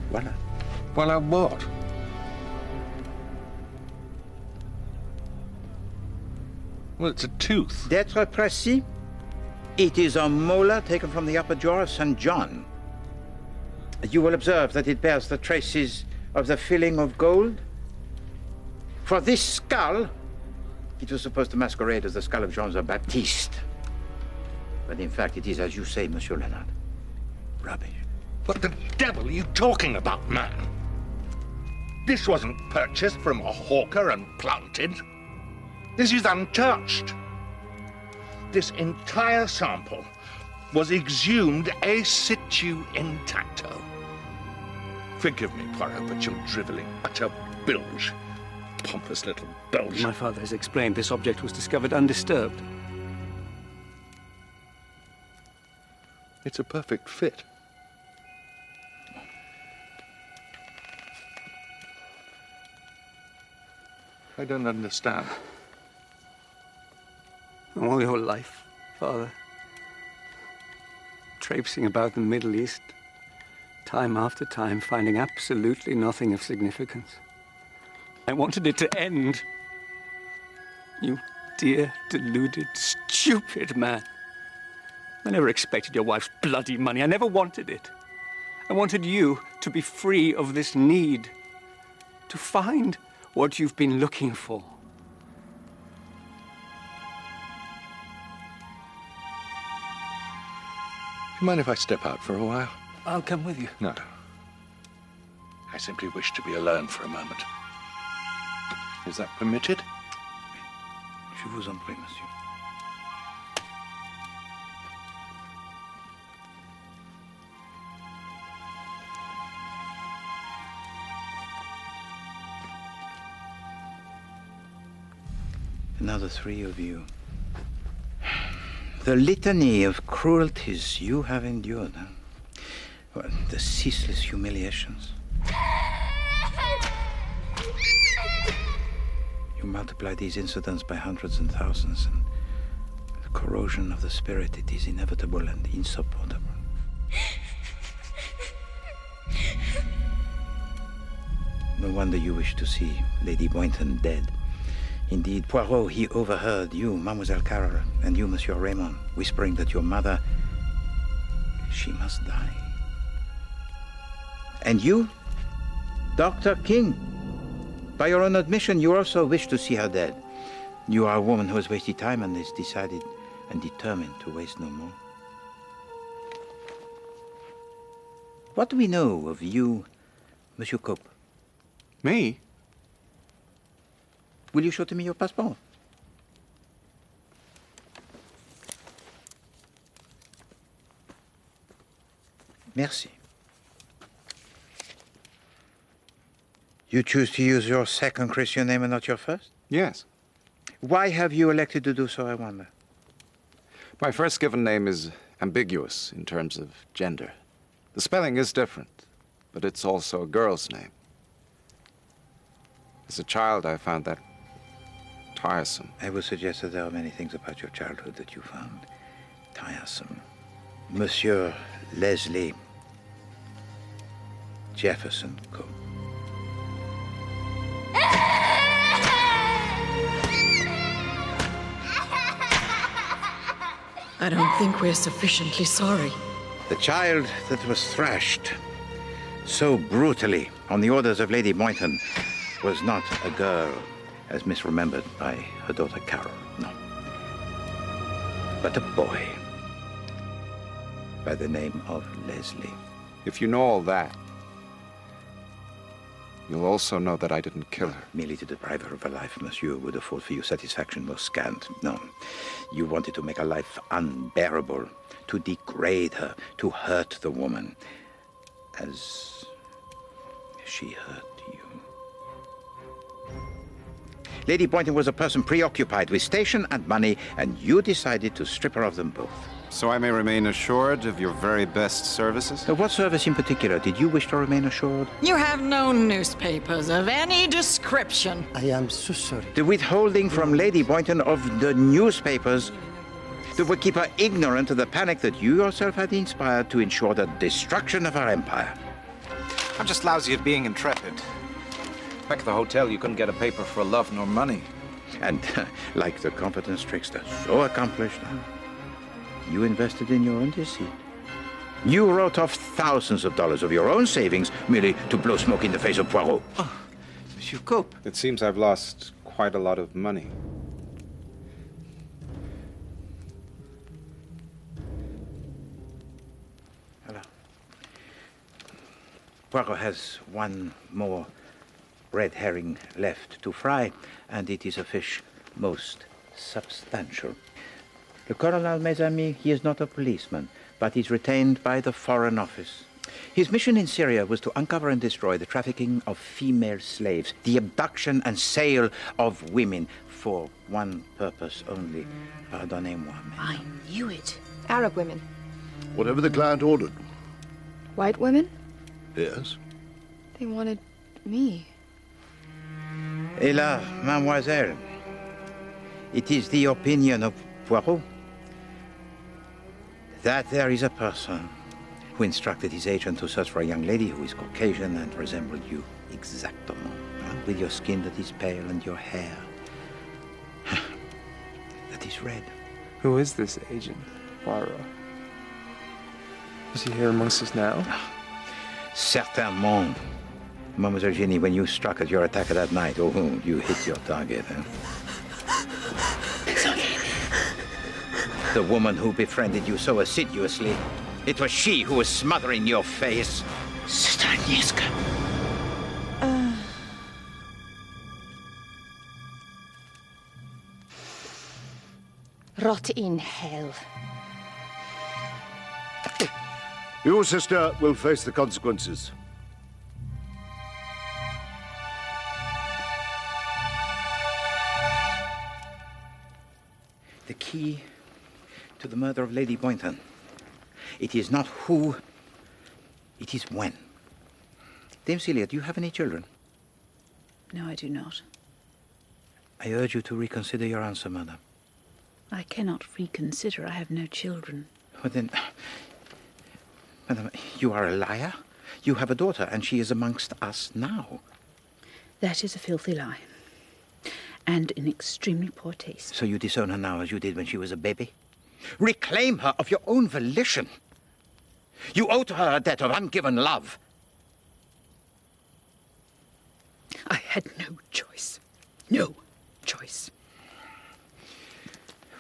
Voila. Well, what? Well, it's a tooth. D'être précis, it is a molar taken from the upper jaw of St. John. You will observe that it bears the traces of the filling of gold. For this skull, it was supposed to masquerade as the skull of Jean the Baptiste. But in fact, it is, as you say, Monsieur Leonard, rubbish. What the devil are you talking about, man? This wasn't purchased from a hawker and planted. This is untouched. This entire sample was exhumed a situ intacto. Forgive me, Poirot, but you're drivelling utter bilge. Pompous little bilge. My father has explained this object was discovered undisturbed. It's a perfect fit. I don't understand. All your life, Father. Traipsing about the Middle East, time after time, finding absolutely nothing of significance. I wanted it to end. You dear, deluded, stupid man. I never expected your wife's bloody money. I never wanted it. I wanted you to be free of this need, to find what you've been looking for. Do you mind if I step out for a while? I'll come with you. No. I simply wish to be alone for a moment. Is that permitted? Je vous en prie, monsieur. Now the three of you. The litany of cruelties you have endured. Huh? Well, the ceaseless humiliations. You multiply these incidents by hundreds and thousands, and the corrosion of the spirit, it is inevitable and insupportable. No wonder you wish to see Lady Bojton dead. Indeed, Poirot, he overheard you, Mademoiselle Carroll, and you, Monsieur Raymond, whispering that your mother, she must die. And you, Dr. King, by your own admission, you also wish to see her dead. You are a woman who has wasted time and is decided and determined to waste no more. What do we know of you, Monsieur Cope? Me? Will you show to me your passport? Merci. You choose to use your second Christian name and not your first? Yes. Why have you elected to do so, I wonder? My first given name is ambiguous in terms of gender. The spelling is different, but it's also a girl's name. As a child, I found that tiresome. I would suggest that there are many things about your childhood that you found tiresome. Monsieur Leslie Jefferson Cope. I don't think we're sufficiently sorry. The child that was thrashed so brutally on the orders of Lady Bojton was not a girl as misremembered by her daughter Carol, no. But a boy by the name of Leslie. If you know all that, you'll also know that I didn't kill her. Merely to deprive her of her life, monsieur, would afford for you satisfaction most scant. No. You wanted to make her life unbearable, to degrade her, to hurt the woman, as she hurt you. Lady Bojton was a person preoccupied with station and money, and you decided to strip her of them both. So I may remain assured of your very best services? What service in particular did you wish to remain assured? You have no newspapers of any description. I am so sorry. The withholding from Lady Bojton of the newspapers that would keep her ignorant of the panic that you yourself had inspired to ensure the destruction of her empire. I'm just lousy at being intrepid. Back at the hotel, you couldn't get a paper for love nor money. And like the competence trickster, so accomplished, you invested in your own deceit. You wrote off thousands of dollars of your own savings merely to blow smoke in the face of Poirot. Oh, Monsieur Cope. It seems I've lost quite a lot of money. Hello. Poirot has one more red herring left to fry, and it is a fish most substantial. Le Colonel, mes amis, he is not a policeman, but is retained by the Foreign Office. His mission in Syria was to uncover and destroy the trafficking of female slaves, the abduction and sale of women, for one purpose only. Pardonnez-moi. I knew it. Arab women. Whatever the client ordered. White women? Yes. They wanted me. Et là, mademoiselle, it is the opinion of Poirot that there is a person who instructed his agent to search for a young lady who is Caucasian and resembled you exactement, with your skin that is pale and your hair that is red. Who is this agent, Poirot? Is he here amongst us now? Certainement. Mademoiselle Jenny, when you struck at your attacker that night, oh, you hit your target, It's okay. The woman who befriended you so assiduously, it was she who was smothering your face. Sister Agnieszka. Rot in hell. Your sister will face the consequences. The key to the murder of Lady Bojton. It is not who, it is when. Dame Celia, do you have any children? No, I do not. I urge you to reconsider your answer, madam. I cannot reconsider. I have no children. Well then, madam, you are a liar. You have a daughter, and she is amongst us now. That is a filthy lie. And in extremely poor taste. So you disown her now as you did when she was a baby? Reclaim her of your own volition. You owe to her a debt of ungiven love. I had no choice. No choice.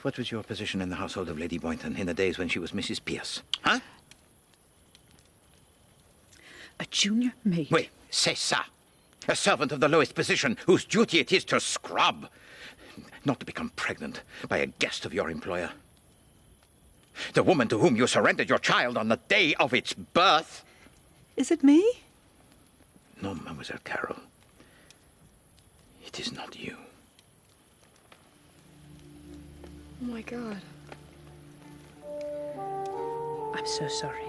What was your position in the household of Lady Bojton in the days when she was Mrs. Pirs? Huh? A junior maid. Oui, c'est ça. A servant of the lowest position whose duty it is to scrub, not to become pregnant by a guest of your employer. The woman to whom you surrendered your child on the day of its birth. Is it me? No, Mademoiselle Carroll. It is not you. Oh my God. I'm so sorry.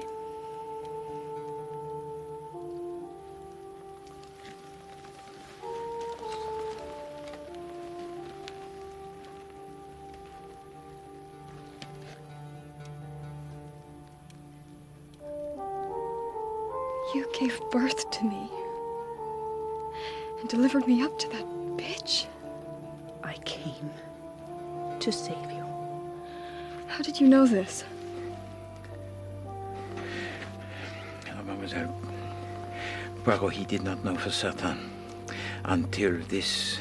You gave birth to me and delivered me up to that bitch. I came to save you. How did you know this? Hello, Mademoiselle. Poirot, he did not know for certain until this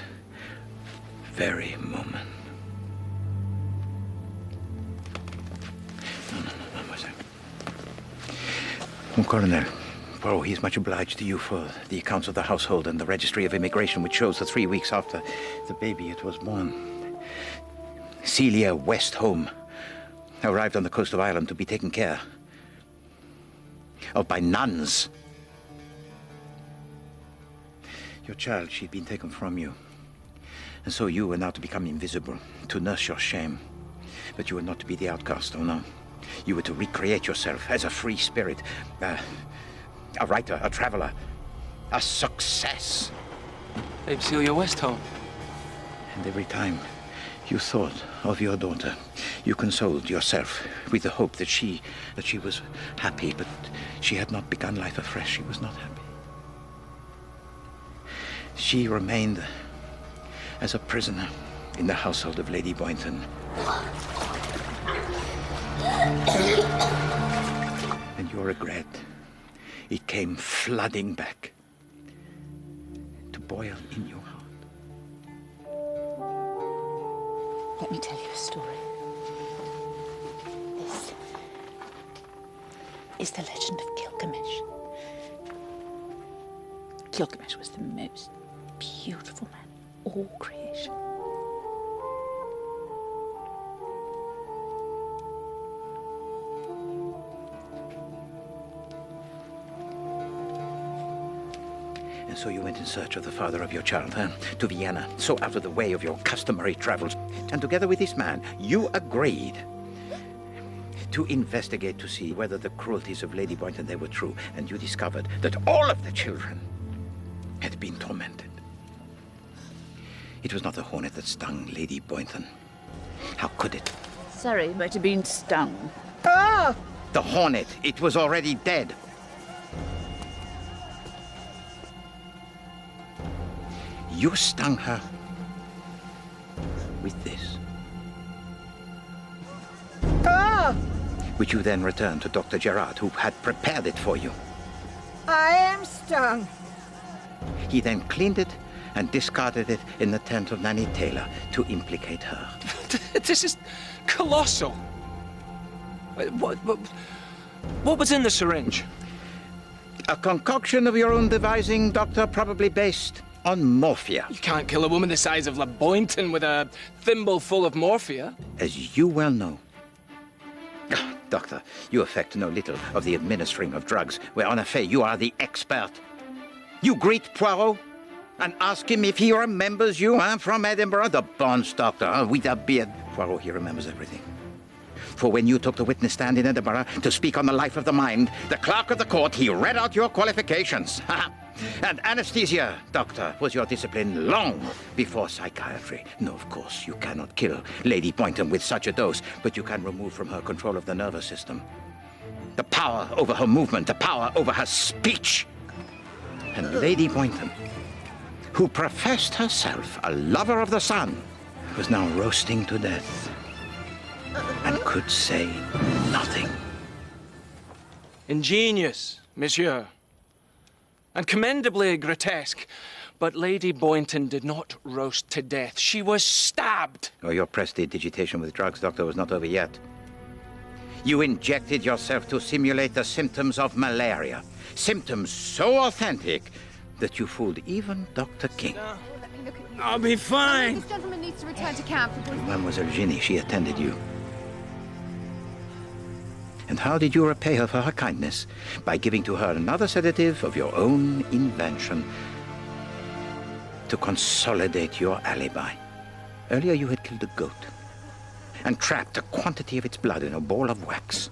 very moment. No, Mademoiselle. Mon Colonel, Poirot, he is much obliged to you for the accounts of the household and the registry of immigration, which shows that 3 weeks after the baby it was born, Celia Westholme arrived on the coast of Ireland to be taken care of by nuns. Your child, she'd been taken from you. And so you were now to become invisible, to nurse your shame. But you were not to be the outcast, oh no. You were to recreate yourself as a free spirit, a writer, a traveler, a success. Babe Celia Westholme. And every time you thought of your daughter, you consoled yourself with the hope that she was happy, but she had not begun life afresh. She was not happy. She remained as a prisoner in the household of Lady Bojton. And your regret, it came flooding back to boil in your heart. Let me tell you a story. This is the legend of Gilgamesh. Gilgamesh was the most beautiful man in all creation. And so you went in search of the father of your child, huh? To Vienna, so out of the way of your customary travels. And together with this man, you agreed to investigate to see whether the cruelties of Lady Bojton, they were true. And you discovered that all of the children had been tormented. It was not the hornet that stung Lady Bojton. How could it? Sorry, might have been stung. Ah! The hornet, it was already dead. You stung her with this. Ah! Which you then returned to Dr. Gerard, who had prepared it for you. I am stung. He then cleaned it and discarded it in the tent of Nanny Taylor to implicate her. This is colossal. What was in the syringe? A concoction of your own devising, Doctor, probably based on morphia. You can't kill a woman the size of La Bojton with a thimble full of morphia. As you well know. Doctor, you affect no little of the administering of drugs, where, en effet, you are the expert. You greet Poirot and ask him if he remembers you, from Edinburgh, the Bonds doctor, with a beard. Poirot, he remembers everything. For when you took the witness stand in Edinburgh to speak on the life of the mind, the clerk of the court, he read out your qualifications. And anesthesia, doctor, was your discipline long before psychiatry. No, of course, you cannot kill Lady Bojton with such a dose, but you can remove from her control of the nervous system. The power over her movement, the power over her speech. And Lady Bojton, who professed herself a lover of the sun, was now roasting to death and could say nothing. Ingenious, monsieur. And commendably grotesque. But Lady Bojton did not roast to death. She was stabbed. Oh, your prestidigitation with drugs, doctor, was not over yet. You injected yourself to simulate the symptoms of malaria. Symptoms so authentic that you fooled even Dr. King. I'll be fine. This gentleman needs to return to camp. Mademoiselle Ginny, she attended you. And how did you repay her for her kindness? By giving to her another sedative of your own invention to consolidate your alibi. Earlier you had killed a goat and trapped a quantity of its blood in a ball of wax.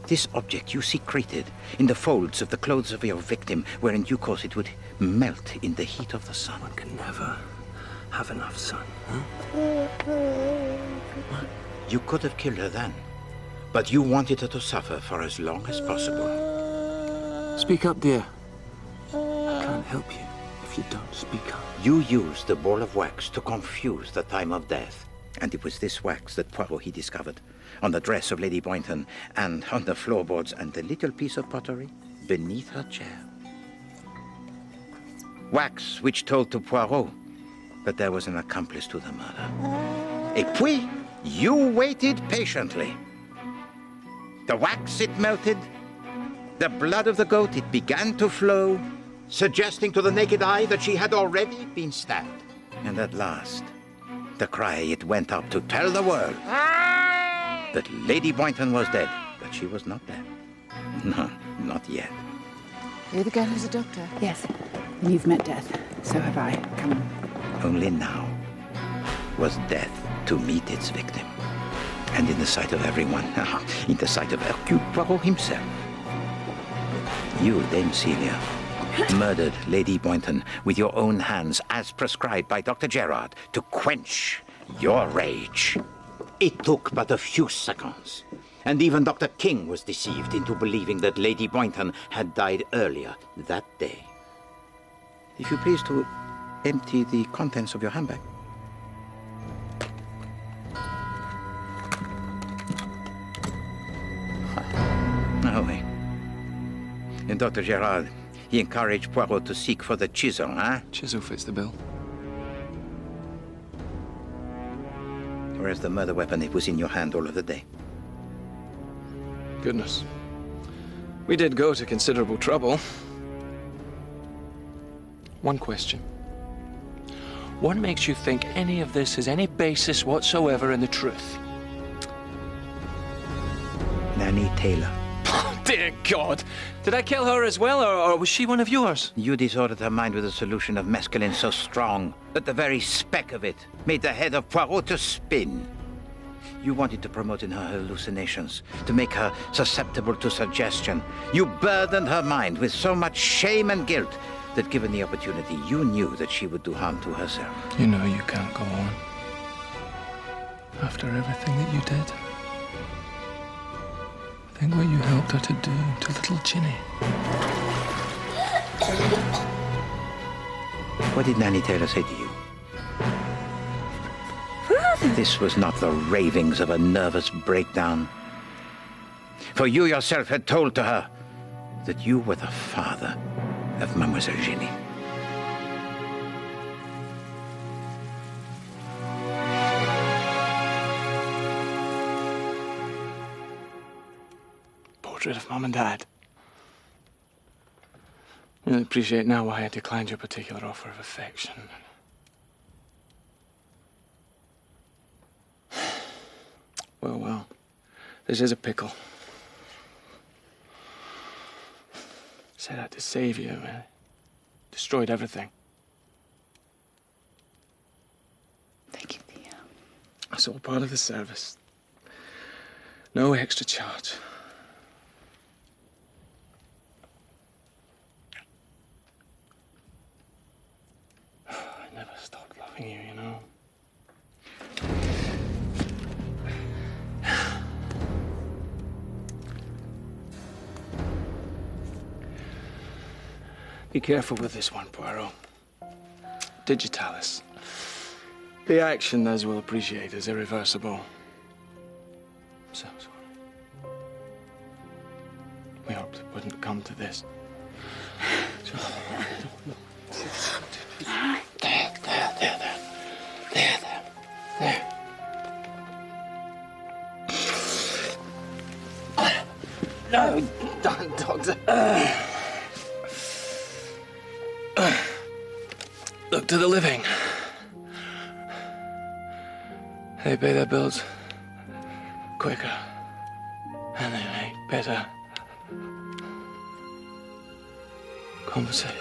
This object you secreted in the folds of the clothes of your victim, where in due course it would melt in the heat of the sun. One can never have enough sun, huh? You could have killed her then, but you wanted her to suffer for as long as possible. Speak up, dear. I can't help you if you don't speak up. You used the ball of wax to confuse the time of death. And it was this wax that Poirot he discovered on the dress of Lady Bojton and on the floorboards and the little piece of pottery beneath her chair. Wax which told to Poirot that there was an accomplice to the murder. Et puis, you waited patiently. The wax, it melted. The blood of the goat, it began to flow, suggesting to the naked eye that she had already been stabbed. And at last, the cry, it went up to tell the world that Lady Bojton was dead. But she was not dead. No, not yet. You're the girl who's a doctor? Yes. And you've met death. So have I. Come on. Only now was death to meet its victim. And in the sight of everyone, in the sight of Herkul Poaro himself. You, Dame Celia, murdered Lady Bojton with your own hands as prescribed by Dr. Gerard to quench your rage. It took but a few seconds, and even Dr. King was deceived into believing that Lady Bojton had died earlier that day. If you please to empty the contents of your handbag. Oh, wait. And Dr. Gerard, he encouraged Poirot to seek for the chisel, huh? Chisel fits the bill. Whereas the murder weapon, it was in your hand all of the day. Goodness. We did go to considerable trouble. One question. What makes you think any of this has any basis whatsoever in the truth? Nanny Taylor. Dear God! Did I kill her as well, or was she one of yours? You disordered her mind with a solution of mescaline so strong that the very speck of it made the head of Poirot to spin. You wanted to promote in her hallucinations, to make her susceptible to suggestion. You burdened her mind with so much shame and guilt that given the opportunity, you knew that she would do harm to herself. You know you can't go on. After everything that you did. Think what you helped her to do to little Ginny. What did Nanny Taylor say to you? This was not the ravings of a nervous breakdown. For you yourself had told to her that you were the father of Mademoiselle Ginny. Portrait of Mom and Dad. I really appreciate now why I declined your particular offer of affection. Well, well. This is a pickle. Set out to save you, and destroyed everything. Thank you, Theo. it's all part of the service. No extra charge. I never stopped loving you, you know. Be careful with this one, Poirot. Digitalis. The action, as you'll appreciate, is irreversible. So sorry. We hoped it wouldn't come to this. There. No, don't, Doctor. Look to the living. They pay their bills quicker, and they make better conversation.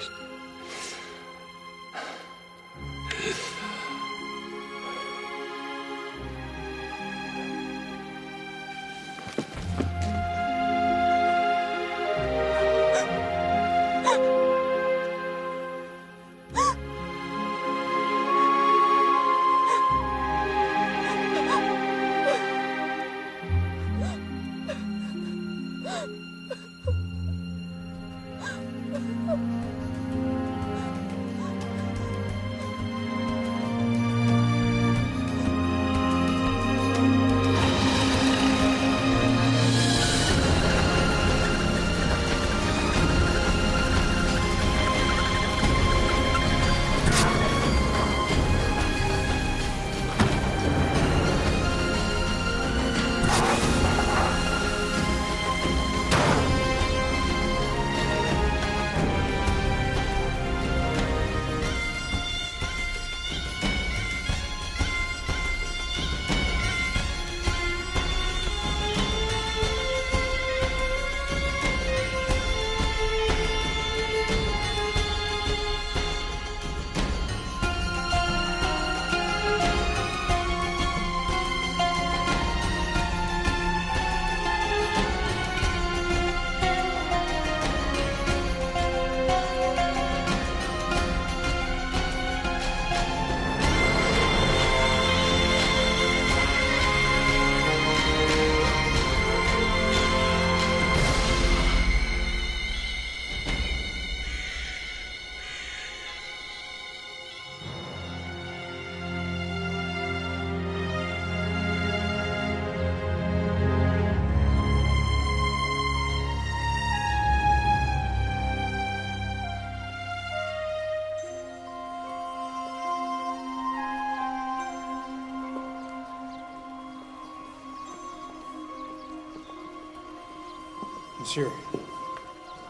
Monsieur,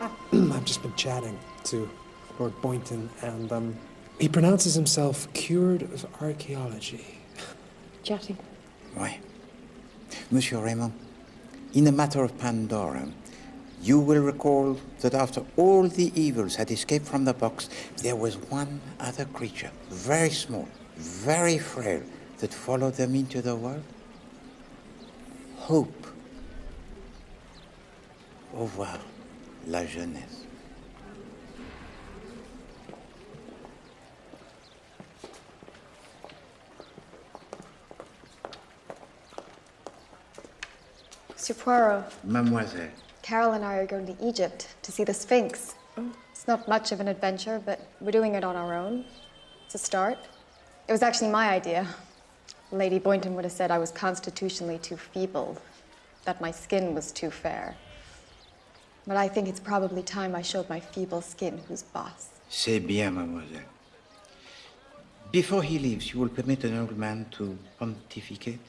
I've just been chatting to Lord Bojton, and he pronounces himself cured of archaeology. Chatting? Why? Monsieur Raymond, in the matter of Pandora, you will recall that after all the evils had escaped from the box, there was one other creature, very small, very frail, that followed them into the world. Hope. Au revoir, la jeunesse. Monsieur Poirot. Mademoiselle. Carol and I are going to Egypt to see the Sphinx. It's not much of an adventure, but we're doing it on our own. It's a start. It was actually my idea. Lady Bojton would have said I was constitutionally too feeble, that my skin was too fair. But I think it's probably time I showed my feeble skin who's boss. C'est bien, mademoiselle. Before he leaves, you will permit an old man to pontificate?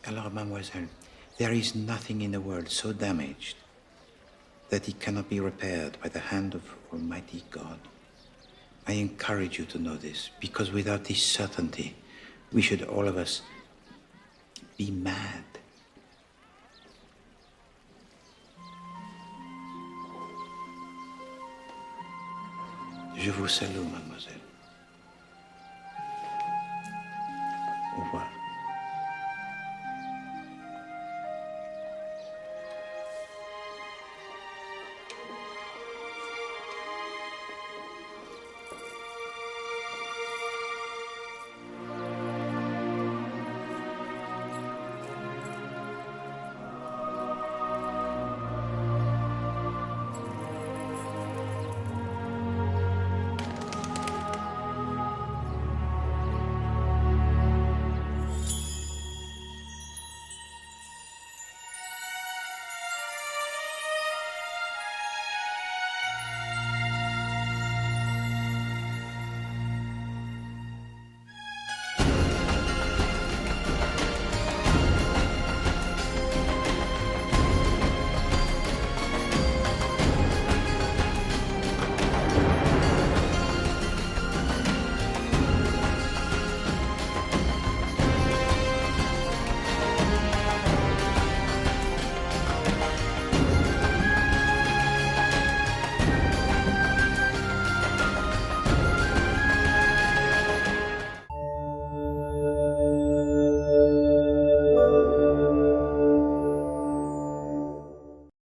Alors, mademoiselle, there is nothing in the world so damaged that it cannot be repaired by the hand of Almighty God. I encourage you to know this, because without this certainty, we should all of us be mad. Je vous salue, mademoiselle.